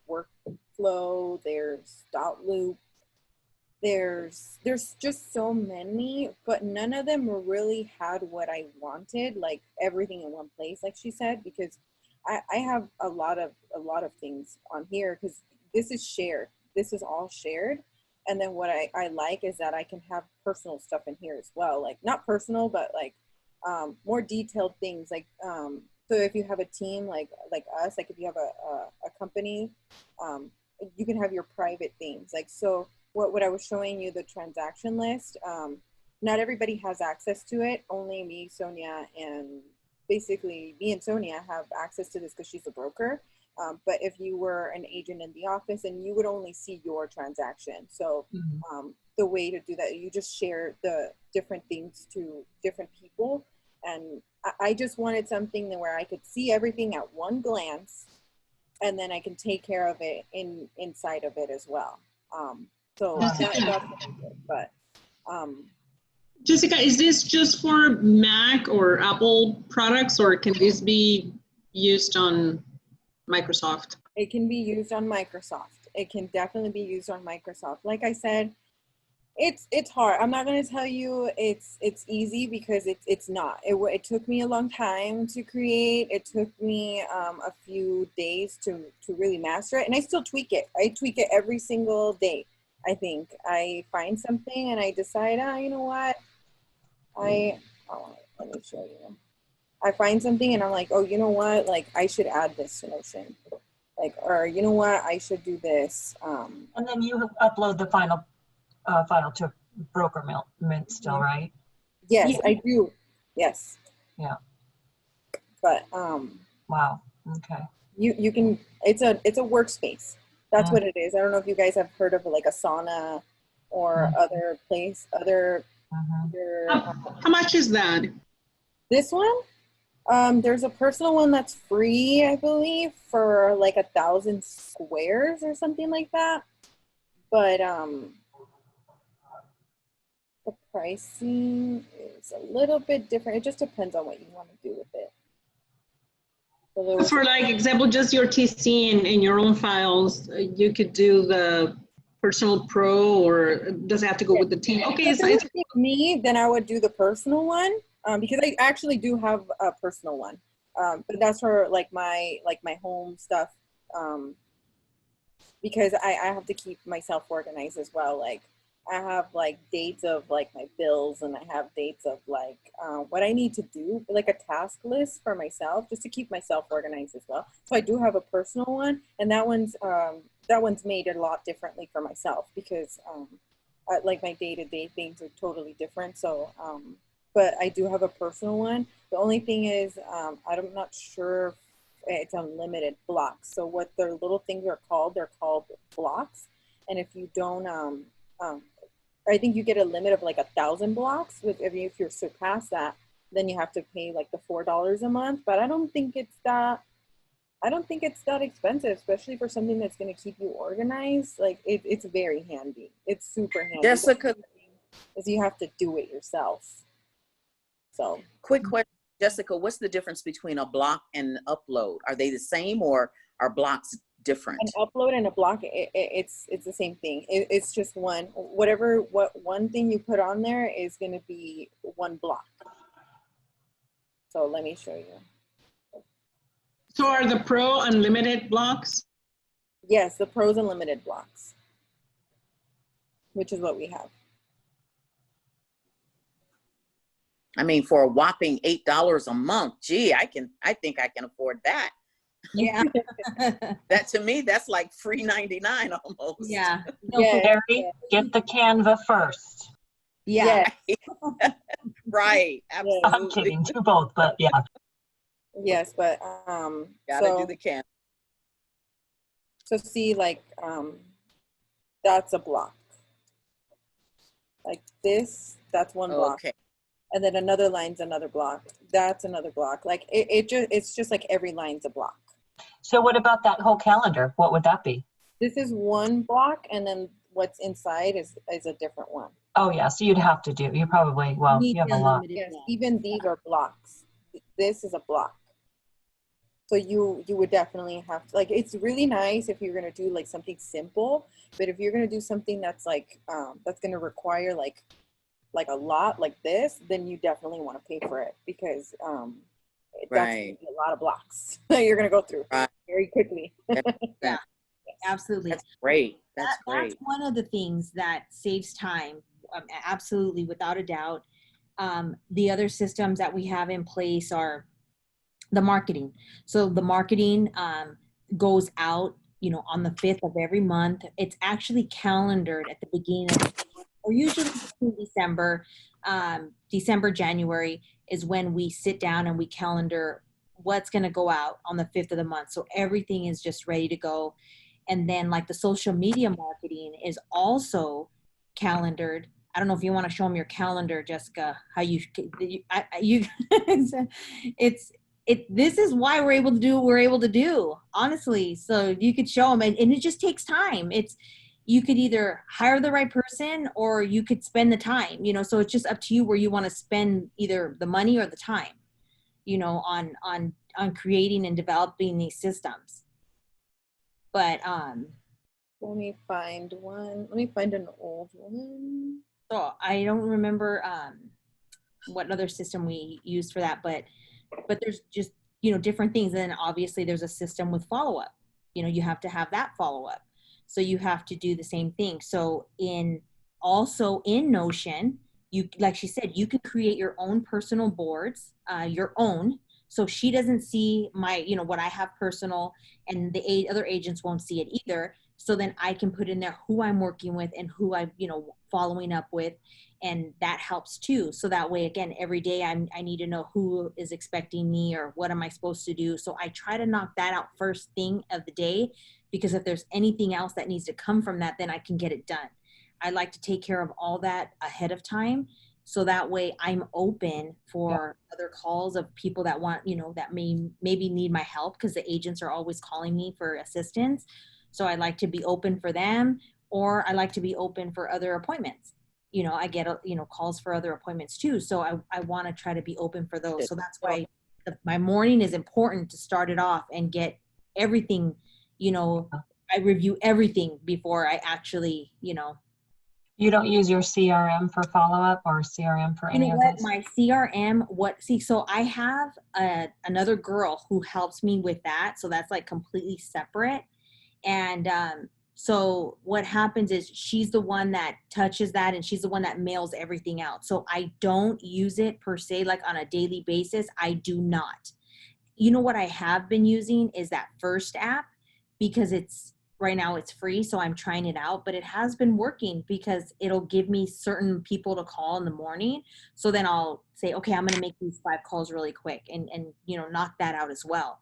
Workflow. There's Dotloop. There's just so many, but none of them really had what I wanted, like everything in one place, like she said, because I have a lot of things on here because this is shared. This is all shared. And then what I like is that I can have personal stuff in here as well. Like not personal, but like more detailed things. Like so if you have a team like us, like if you have a company, you can have your private things. Like so what I was showing you, the transaction list, not everybody has access to it. Only me, Sonia, and basically me and Sonia have access to this because she's a broker. But if you were an agent in the office, and you would only see your transaction. So the way to do that, you just share the different things to different people. And I just wanted something where I could see everything at one glance, and then I can take care of it inside of it as well. So that's what I did. But Jessica, is this just for Mac or Apple products, or can this be used on Microsoft? it can be used on Microsoft. It can definitely be used on Microsoft. Like I said, it's hard. I'm not going to tell you it's easy because it's not. It took me a long time to create. It took me a few days to really master it, and I still tweak it. I tweak it every single day. I think I find something and I decide, you know what? Let me show you. I find something and I'm like, oh, you know what? Like I should add this to Notion. Like, or you know what? I should do this. And then you upload the final to Broker Mint still, right? Yes, Yeah. I do. Yes. Yeah. But Wow. Okay. you can. It's a workspace. That's what it is. I don't know if you guys have heard of like Asana or other How much is that? this one. There's a personal one that's free, I believe, for like 1,000 squares or something like that. But the pricing is a little bit different. It just depends on what you want to do with it. So there was For like example, just your TC and your own files, you could do the personal pro, or does it have to go with the team? Okay, if it was me, then I would do the personal one because I actually do have a personal one, but that's for like my home stuff because I have to keep myself organized as well. Like I have like dates of like my bills, and I have dates of like what I need to do, like a task list for myself, just to keep myself organized as well. So I do have a personal one, and that one's made a lot differently for myself because like my day-to-day things are totally different. So but I do have a personal one. The only thing is I'm not sure if it's unlimited blocks. So what their little things are called, they're called blocks. And if you don't I think you get a limit of like 1,000 blocks. If you're surpass that, then you have to pay like the $4 a month. But I don't think it's that expensive, especially for something that's going to keep you organized. Like it's very handy. It's super handy. Jessica, is you have to do it yourself. So quick question. Jessica, what's the difference between a block and an upload? Are they the same, or are blocks different? an upload and a block, it's the same thing. It's just one thing you put on there is going to be one block. So let me show you. So are the Pro unlimited blocks? Yes, the Pros Unlimited blocks, which is what we have. I mean, for a whopping $8 a month, gee, I think I can afford that. Yeah. That to me, that's like free 99 almost. Yeah. Yeah. Terry, get the Canva first. Yeah. Right. I'm Absolutely. kidding, do both, but yeah. Yes, but Gotta so do the can. so see, like that's a block. Like this, that's one block. Okay. And then another line's another block. That's another block. Like it's just like every line's a block. So what about that whole calendar? What would that be? This is one block, and then what's inside is a different one. Oh yeah, so you'd have to do, you probably, well, Need you have the a lot. limited Yes, block. even these are blocks. This is a block. So you would definitely have to, like, it's really nice if you're gonna do like something simple, but if you're gonna do something that's like that's gonna require like a lot like this, then you definitely want to pay for it, because that's gonna Right. be a lot of blocks that you're gonna go through Right. very quickly. Yeah. Absolutely. That's great. That's That's great. one of the things that saves time. Absolutely, without a doubt. The other systems that we have in place are the marketing. So the marketing goes out, on the 5th of every month. It's actually calendared at the beginning of, or usually between December, January is when we sit down and we calendar what's going to go out on the 5th of the month. So everything is just ready to go. And then like the social media marketing is also calendared. I don't know if you want to show them your calendar, Jessica, how this is why we're able to do what we're able to do, honestly. So you could show them, and it just takes time. You could either hire the right person or you could spend the time, so it's just up to you where you want to spend either the money or the time, on creating and developing these systems. But Let me find one. Let me find an old one. so I don't remember what other system we used for that, but there's just different things. And then obviously there's a system with follow-up. You have to have that follow-up, so you have to do the same thing. So in Notion, you, like she said, you can create your own personal boards, your own. So she doesn't see my, what I have personal, and the other agents won't see it either. So then I can put in there who I'm working with and who I'm, following up with. And that helps too. So that way, again, every day I need to know who is expecting me or what am I supposed to do. So I try to knock that out first thing of the day, because if there's anything else that needs to come from that, then I can get it done. I like to take care of all that ahead of time. So that way I'm open for other calls of people that want, that maybe need my help, because the agents are always calling me for assistance. So I like to be open for them, or I like to be open for other appointments. I get, calls for other appointments too. So I want to try to be open for those. So that's why my morning is important, to start it off and get everything, I review everything before I actually, You don't use your CRM for follow-up or CRM for any of this? My CRM, so I have another girl who helps me with that. So that's like completely separate. And so what happens is she's the one that touches that, and she's the one that mails everything out. So I don't use it per se, like on a daily basis. I do not. What I have been using is that First app, because right now it's free. So I'm trying it out, but it has been working, because it'll give me certain people to call in the morning. So then I'll say, okay, I'm going to make these 5 calls really quick and knock that out as well.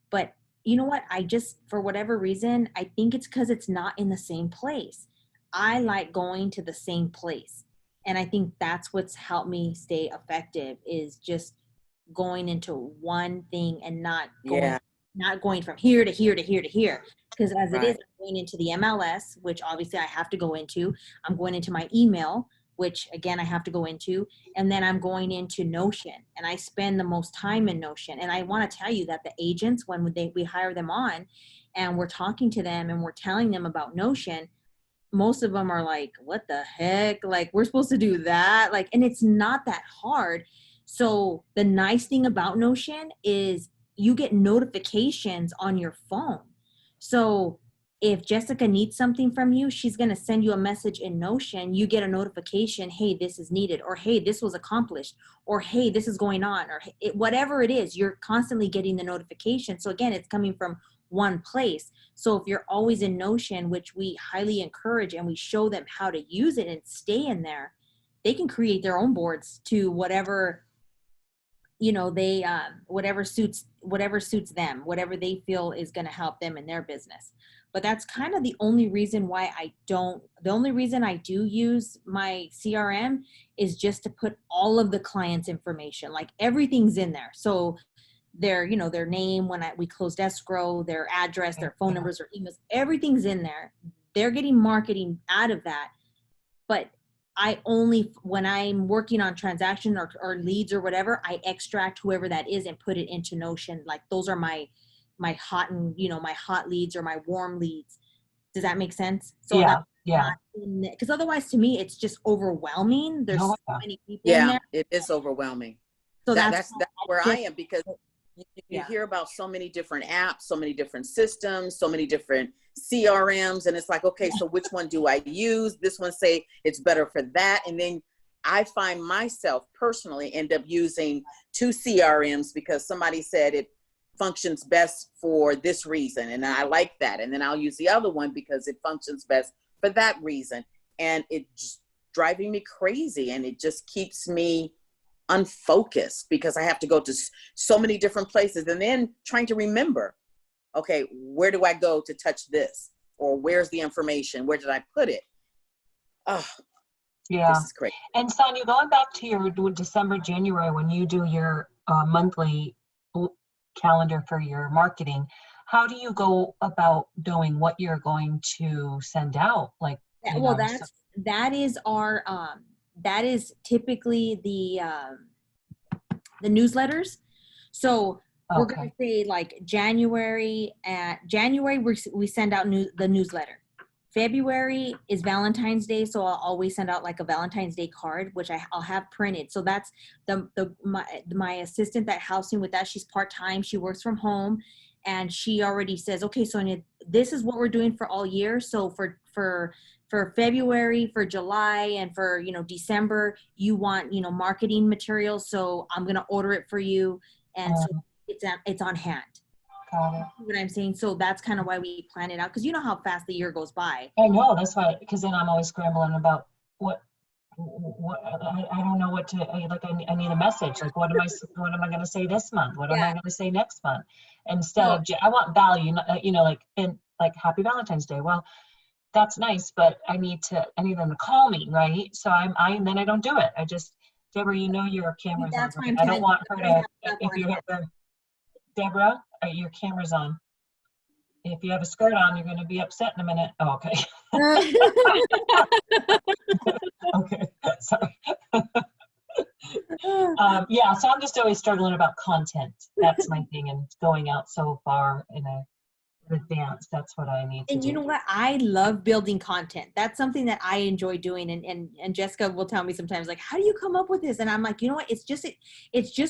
But you know what? For whatever reason, I think it's because it's not in the same place. I like going to the same place. And I think that's what's helped me stay effective, is just going into one thing and not going from here to here to here to here. Because as it is, I'm going into the MLS, which obviously I have to go into. I'm going into my email, which again, I have to go into. And then I'm going into Notion, and I spend the most time in Notion. And I want to tell you that the agents, when we hire them on and we're talking to them and we're telling them about Notion, most of them are like, what the heck? Like, we're supposed to do that? Like, and it's not that hard. So the nice thing about Notion is you get notifications on your phone. So if Jessica needs something from you, she's going to send you a message in Notion. You get a notification, hey, this is needed, or hey, this was accomplished, or hey, this is going on, or whatever it is, you're constantly getting the notification. So again, it's coming from one place. So if you're always in Notion, which we highly encourage, and we show them how to use it and stay in there, they can create their own boards to whatever, you know, they whatever suits them, whatever they feel is going to help them in their business. But that's kind of the only reason why the only reason I do use my CRM is just to put all of the clients' information, like everything's in there. So their, you know, their name when we closed escrow, their address, their phone numbers, or emails, everything's in there. They're getting marketing out of that. But I only, when I'm working on transaction or leads or whatever, I extract whoever that is and put it into Notion. Like those are my hot and, you know, my hot leads or my warm leads. Does that make sense? So Yeah. Because otherwise, to me, it's just overwhelming. There's so many people in Yeah, there. it is overwhelming. So That's where I am, because you Yeah. hear about so many different apps, so many different systems, so many different CRMs, and it's like, okay, so which one do I use? This one say it's better for that, and then I find myself personally end up using 2 CRMs because somebody said it functions best for this reason, and I like that, and then I'll use the other one because it functions best for that reason, and it's driving me crazy, and it just keeps me unfocused because I have to go to so many different places, and then trying to remember, okay, where do I go to touch this, or where's the information, where did I put it? Oh, Yeah. this is crazy. And Sonia, going back to your December, January, when you do your monthly calendar for your marketing, how do you go about doing what you're going to send out? Like, well, that is our that is typically the newsletters. So we're going to say like January we send out the newsletter. February is Valentine's Day, so I'll always send out like a Valentine's Day card, which I'll have printed. So that's my assistant that helps me with that. She's part-time. She works from home, and she already says, okay, Sonia, this is what we're doing for all year. So for February, for July, and for, you know, December, you want, you know, marketing materials. So I'm going to order it for you. And so it's on hand. Got it. What I'm saying. So that's kind of why we plan it out. Cause you know how fast the year goes by. I know, that's why, because then I'm always scrambling about what I don't know what to, like, I need a message. Like, what am I going to say this month? What am I going to say next month? Instead of, I want value, you know, like Happy Valentine's Day. Well, that's nice, but I need them to call me, right? So then I don't do it. I just, Deborah, you know, your camera's on. Right? I don't want her to, if you hit the, Deborah, your camera's on. If you have a skirt on, you're going to be upset in a minute. Oh, okay. Okay, sorry. Yeah, so I'm just always struggling about content. That's my thing, and going out so far in advance. That's what I need to do. And you know what? I love building content. That's something that I enjoy doing. And Jessica will tell me sometimes, like, how do you come up with this? And I'm like, you know what? It's just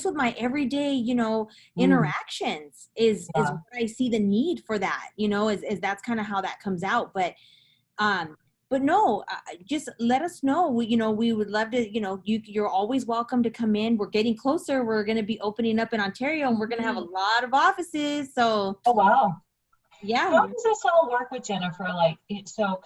with my everyday, you know, interactions is what I see the need for that, you know, is that's kind of how that comes out. But no, just let us know. We would love to, you know, you're always welcome to come in. We're getting closer. We're going to be opening up in Ontario, and we're going to have a lot of offices. So, oh, wow. Yeah. How does this all work with Jennifer? Like, so,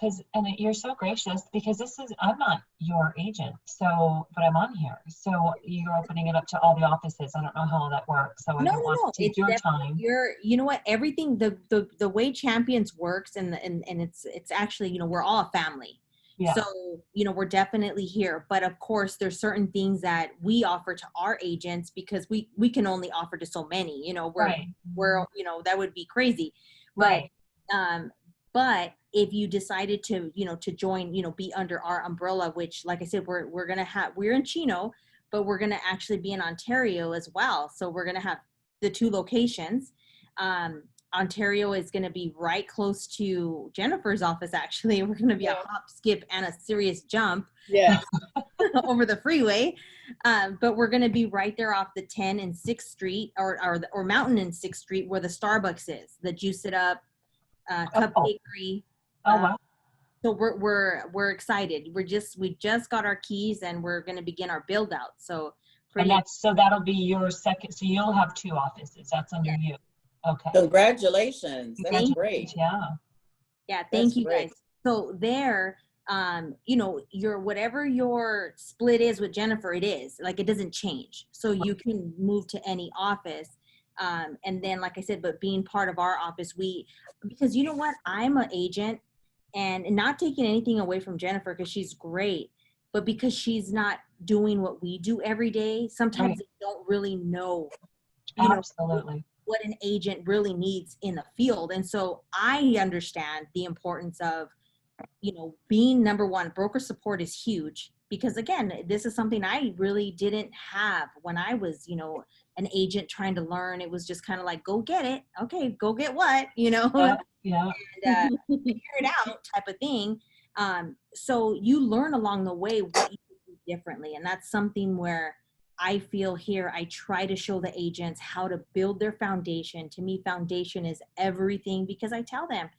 you're so gracious, because I'm not your agent, so, but I'm on here. So you're opening it up to all the offices. I don't know how that works. So I don't want to take your time. You know what, everything, the way Champions works, and it's actually, you know, we're all a family. Yeah. So, you know, we're definitely here, but of course there's certain things that we offer to our agents because we can only offer to so many, you know, we're, you know, that would be crazy. Right. But if you decided to, you know, to join, you know, be under our umbrella, which, like I said, we're in Chino, but we're going to actually be in Ontario as well. So we're going to have the 2 locations. Ontario is going to be right close to Jennifer's office. Actually, we're going to be a hop, skip, and a serious jump over the freeway. But we're going to be right there off the 10 and 6th Street or Mountain and 6th Street, where the Starbucks is, the Juice It Up, Cup Oh. Bakery. Oh, wow. So we're excited. We just got our keys and we're going to begin our build out. So And pretty. so that'll be your second, so you'll have 2 offices. That's under you. Okay. Congratulations. That's Thank you. great. Yeah. Yeah, That's thank you great. guys. So there, you know, whatever your split is with Jennifer, it is like it doesn't change. So you can move to any office. And then, like I said, but being part of our office, because you know what, I'm an agent, and not taking anything away from Jennifer because she's great, but because she's not doing what we do every day, sometimes Right. they don't really know, you know, Absolutely. what an agent really needs in the field. And so I understand the importance of, you know, being number one. Broker support is huge because, again, this is something I really didn't have when I was, you know, an agent trying to learn. It was just kind of like, go get it. Okay, go get what, you know, Yeah. and figure it out type of thing. So you learn along the way what you can do differently. And that's something where I feel here, I try to show the agents how to build their foundation. To me, foundation is everything, because I tell them,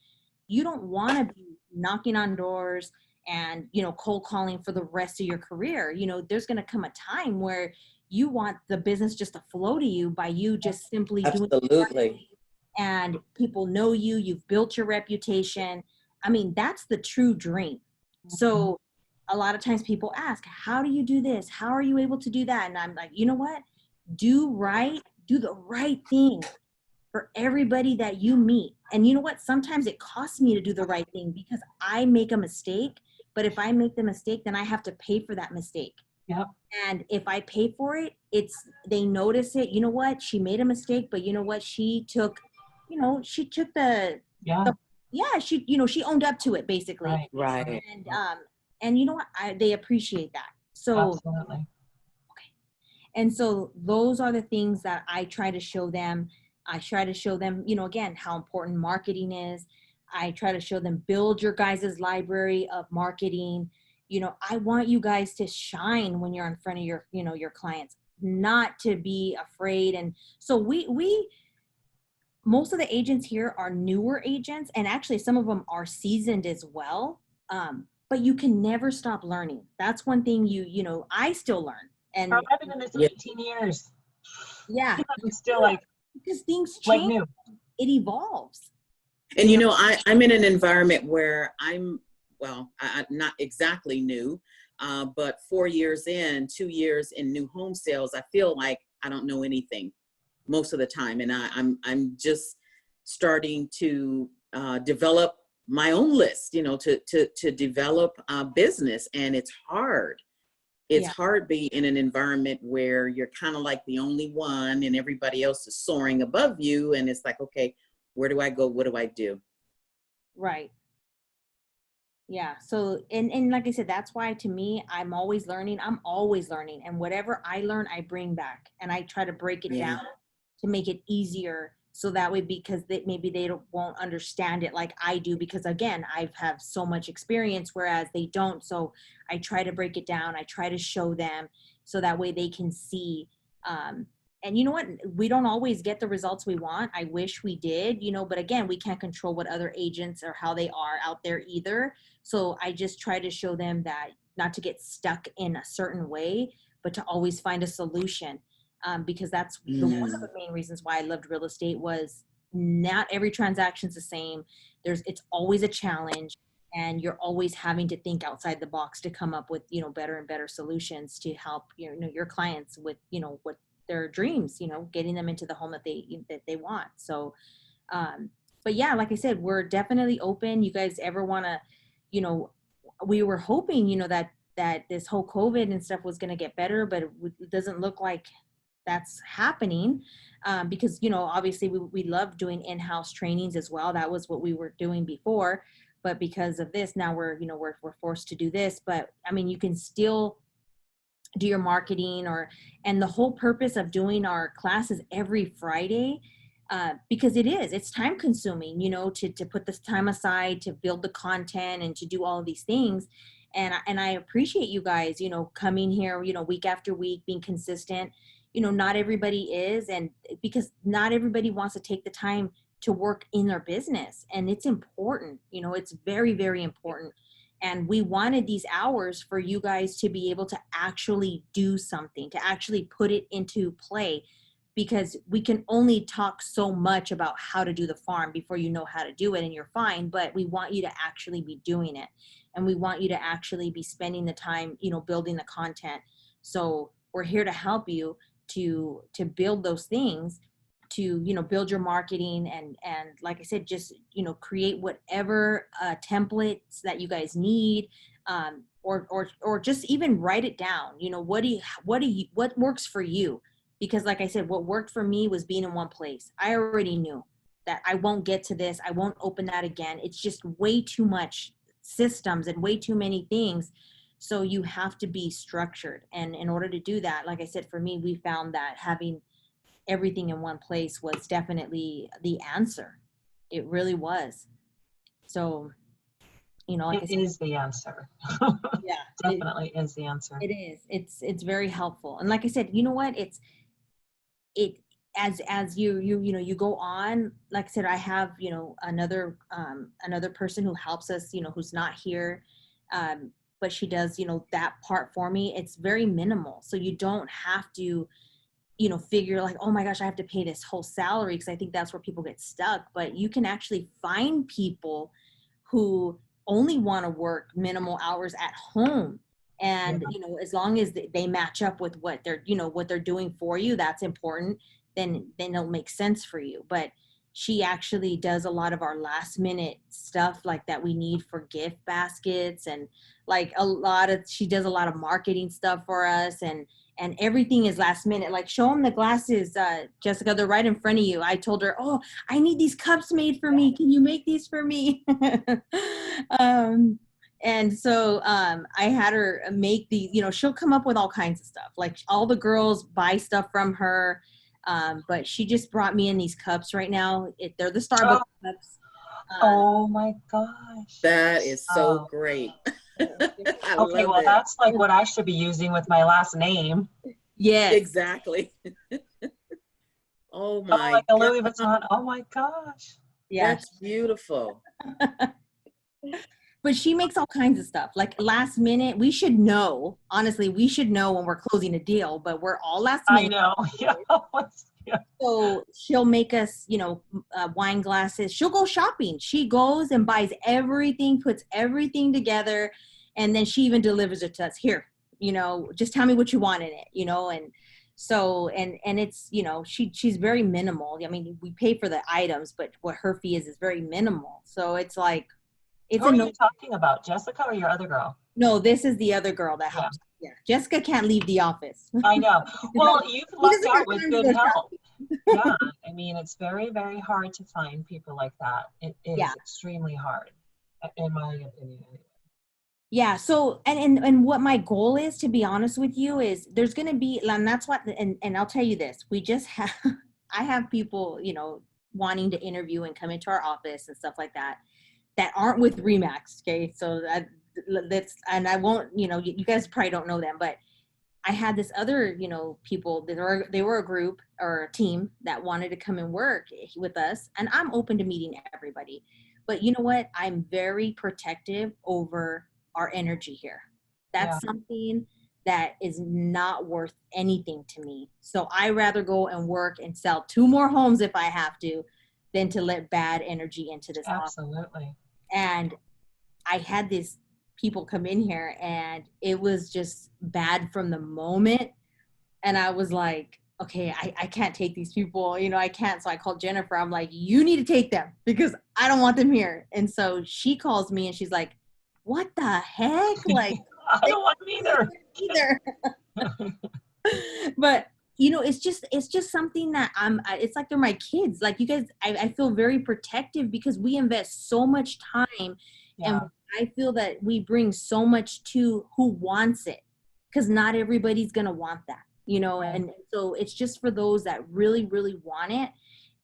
you don't want to be knocking on doors and, you know, cold calling for the rest of your career. You know, there's going to come a time where you want the business just to flow to you by you just simply doing it Absolutely. and people know you, you've built your reputation. I mean, that's the true dream. So a lot of times people ask, how do you do this? How are you able to do that? And I'm like, you know what? Do the right thing for everybody that you meet. And you know what? Sometimes it costs me to do the right thing because I make a mistake. But if I make the mistake, then I have to pay for that mistake. Yep. And if I pay for it, they notice it. You know what? She made a mistake, but you know what? She took the Yeah. she owned up to it basically. Right. Right. And you know what? They appreciate that. So Absolutely. and so those are the things that I try to show them. I try to show them, you know, again, how important marketing is. I try to show them, build your guys' library of marketing. You know, I want you guys to shine when you're in front of your, you know, your clients, not to be afraid. And so most of the agents here are newer agents, and actually some of them are seasoned as well. But you can never stop learning. That's one thing you know, I still learn. And I've been in this Yeah. 18 years. yeah, I'm still like because things like change, new. it evolves. And you know, I'm in an environment where I'm not exactly new, but 4 years in, 2 years in new home sales, I feel like I don't know anything most of the time, and I'm just starting to develop my own list, you know, to develop a business, and it's hard. It's hard being in an environment where you're kind of like the only one and everybody else is soaring above you. And it's like, okay, where do I go? What do I do? Right. Yeah. So, and like I said, that's why to me, I'm always learning. I'm always learning. And whatever I learn, I bring back and I try to break it Yeah. down to make it easier. So that way, because maybe they won't understand it like I do, because again, I've have so much experience, whereas they don't. So I try to break it down. I try to show them so that way they can see. And you know what? We don't always get the results we want. I wish we did, you know, but again, we can't control what other agents or how they are out there either. So I just try to show them that not to get stuck in a certain way, but to always find a solution. Because that's one of the main reasons why I loved real estate was not every transaction's the same. It's always a challenge, and you're always having to think outside the box to come up with, you know, better and better solutions to help, you know, your clients with, you know, what their dreams, you know, getting them into the home that they want. So, but yeah, like I said, we're definitely open. You guys ever want to, you know, we were hoping, you know, that this whole COVID and stuff was going to get better, but it doesn't look like that's happening, because, you know, obviously we love doing in-house trainings as well. That was what we were doing before, but because of this, now we're forced to do this. But I mean, you can still do your marketing, and the whole purpose of doing our classes every Friday, because it's time consuming, you know, to put this time aside to build the content and to do all of these things. And I appreciate you guys, you know, coming here, you know, week after week, being consistent. You know, not everybody is, and because not everybody wants to take the time to work in their business. And it's important, it's very, very important. And we wanted these hours for you guys to be able to actually do something, to actually put it into play, because we can only talk so much about how to do the farm before you know how to do it and you're fine, but we want you to actually be doing it. And we want you to actually be spending the time, building the content. So we're here to help you to build those things, to build your marketing, and like I said, just create whatever templates that you guys need, or just even write it down. What works for you? Because like I said, what worked for me was being in one place. I already knew that I won't get to this, I won't open that again. It's just way too much systems and way too many things. So you have to be structured, and in order to do that, like I said, for me, we found that having everything in one place was definitely the answer. It really was. So, like It is the answer. yeah, Definitely is the answer. it is. It's very helpful. And like I said, you know what? As you go on, like I said, I have, another person who helps us, who's not here. But she does, that part for me. It's very minimal. So you don't have to, figure like, oh my gosh, I have to pay this whole salary, because I think that's where people get stuck. But you can actually find people who only want to work minimal hours at home. And, as long as they match up with what they're doing for you, that's important, then it'll make sense for you. But she actually does a lot of our last minute stuff like that we need for gift baskets, and like she does a lot of marketing stuff for us, and everything is last minute. Like, show them the glasses, Jessica, they're right in front of you. I told her, oh, I need these cups made for me. Can you make these for me? And so I had her make these, she'll come up with all kinds of stuff. Like, all the girls buy stuff from her. But she just brought me in these cups right now. They're the Starbucks cups. Oh my gosh. That is so great. I Okay, love well, it. that's like what I should be using with my last name. Yes. Exactly. Oh my like a God. Louis Vuitton. Oh my gosh. Yeah. That's beautiful. But she makes all kinds of stuff. Like, last minute, we should know. Honestly, we should know when we're closing a deal, but we're all last minute. I know. Yeah. So she'll make us, wine glasses. She'll go shopping. She goes and buys everything, puts everything together, and then she even delivers it to us. Here, just tell me what you want in it, and so, and it's, she's very minimal. I mean, we pay for the items, but what her fee is very minimal. So it's like, Who are you talking about, Jessica or your other girl? No, this is the other girl that helps. Yeah. Jessica can't leave the office. I know. Well, you've lucked out with good go help. Yeah, I mean, it's very, very hard to find people like that. It is extremely hard, in my opinion. Yeah. So, and what my goal is, to be honest with you, is there's going to be, and that's what, and I'll tell you this, we just have, I have people, wanting to interview and come into our office and stuff like that aren't with RE/MAX. Okay. So that's, and I won't, you guys probably don't know them, but I had this other, people that they were a group or a team that wanted to come and work with us. And I'm open to meeting everybody, but you know what? I'm very protective over our energy here. That's something that is not worth anything to me. So I rather go and work and sell 2 more homes if I have to, than to let bad energy into this office. Absolutely. And I had these people come in here, and it was just bad from the moment. And I was like, okay, I can't take these people, I can't. So I called Jennifer. I'm like, you need to take them because I don't want them here. And so she calls me and she's like, what the heck? Like, I don't want them either. But it's just something that it's like they're my kids. Like, you guys, I feel very protective because we invest so much time, and I feel that we bring so much to who wants it, because not everybody's going to want that, and so it's just for those that really, really want it.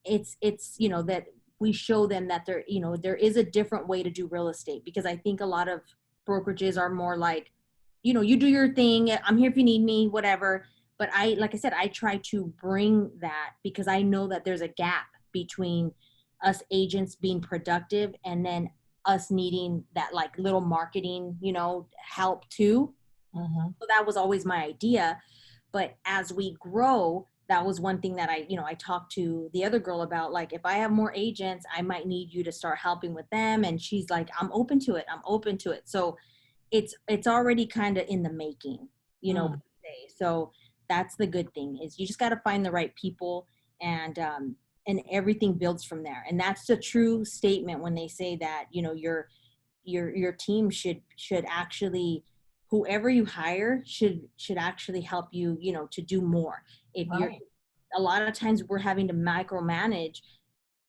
It's, that we show them that there is a different way to do real estate, because I think a lot of brokerages are more like, you do your thing. I'm here if you need me, whatever. But like I said, I try to bring that because I know that there's a gap between, us agents being productive, and then us needing that like little marketing, you know, help too. Mm-hmm. So that was always my idea. But as we grow, that was one thing that I talked to the other girl about, like, if I have more agents, I might need you to start helping with them. And she's like, I'm open to it. I'm open to it. So it's already kind of in the making, you know, per se. So that's the good thing, is you just got to find the right people, and everything builds from there. And that's the true statement when they say that, you know, your team should actually, whoever you hire should actually help you, you know, to do more. If you're, Right. a lot of times we're having to micromanage,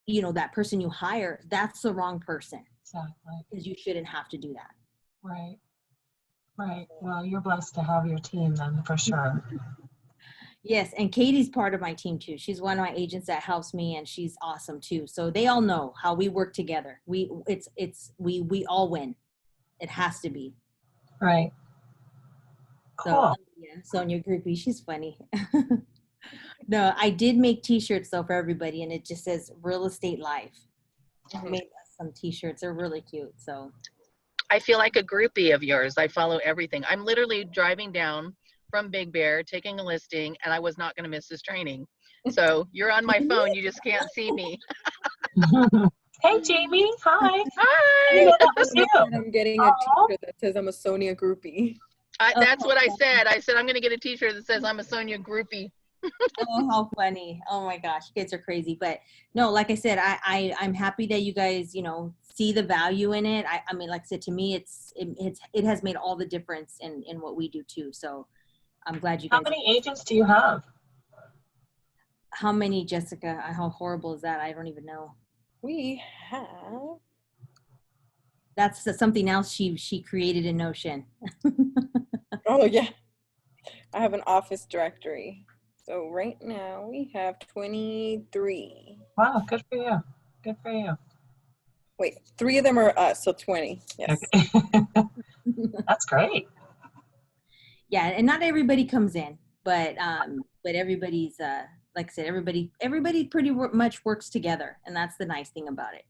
you know, that person you hire, that's the wrong person, Exactly. because you shouldn't have to do that. Right. Right. Well, you're blessed to have your team then, for sure. Yes, and Katie's part of my team too. She's one of my agents that helps me, and she's awesome too. So they all know how we work together. We all win. It has to be. Right. So Cool. yeah, Sonia Groupie, she's funny. No, I did make t-shirts though for everybody, and it just says Real Estate Life. I made us some t-shirts. They're really cute. So I feel like a groupie of yours. I follow everything. I'm literally driving down from Big Bear, taking a listing, and I was not going to miss this training. So you're on my phone. You just can't see me. Hey, Jamie. Hi. I didn't Hi. know that was you. I'm getting a Aw. t-shirt that says I'm a Sonia groupie. That's what I said. I said, I'm going to get a t-shirt that says I'm a Sonia groupie. oh, how funny. Oh my gosh, kids are crazy. But no, like I said, I'm happy that you guys, you know, see the value in it. I mean, like I said, to me, it has made all the difference in what we do too. So I'm glad you guys. How many agents do you have? How many, Jessica? How horrible is that? I don't even know. We have, That's something else she created in Notion. oh yeah, I have an office directory. So right now we have 23. Wow, good for you. Good for you. Wait, 3 of them are us, so 20. Yes. Okay. That's great. Yeah, and not everybody comes in, but everybody's like I said, everybody pretty much works together, and that's the nice thing about it.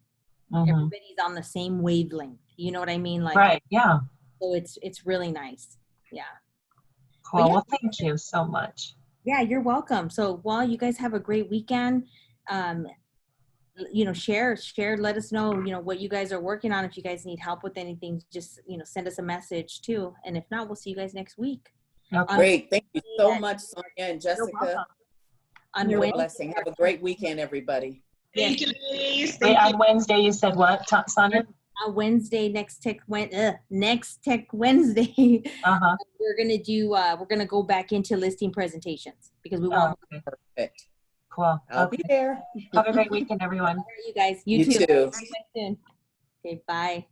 Mhm. Everybody's on the same wavelength. You know what I mean? Like, Right. Yeah. so it's really nice. Yeah. Cool. yeah. Well, thank you so much. Yeah, you're welcome. So while you guys have a great weekend, you know, share, let us know, you know, what you guys are working on. If you guys need help with anything, just, you know, send us a message too. And if not, we'll see you guys next week. Okay. Great. Thank you so much, Sonia and You're Jessica. welcome. On You're a Wednesday, blessing. Have a great weekend, everybody. Thank you, ladies. Wait, Thank you. on Wednesday, you said what, Sonia? on Wednesday, next Tech Wednesday, Uh-huh. we're gonna go back into listing presentations because we Oh, want okay. Perfect. Cool. I'll Okay. be there. Have a great weekend, everyone. you guys. You You too. too. See you guys soon. Okay, bye.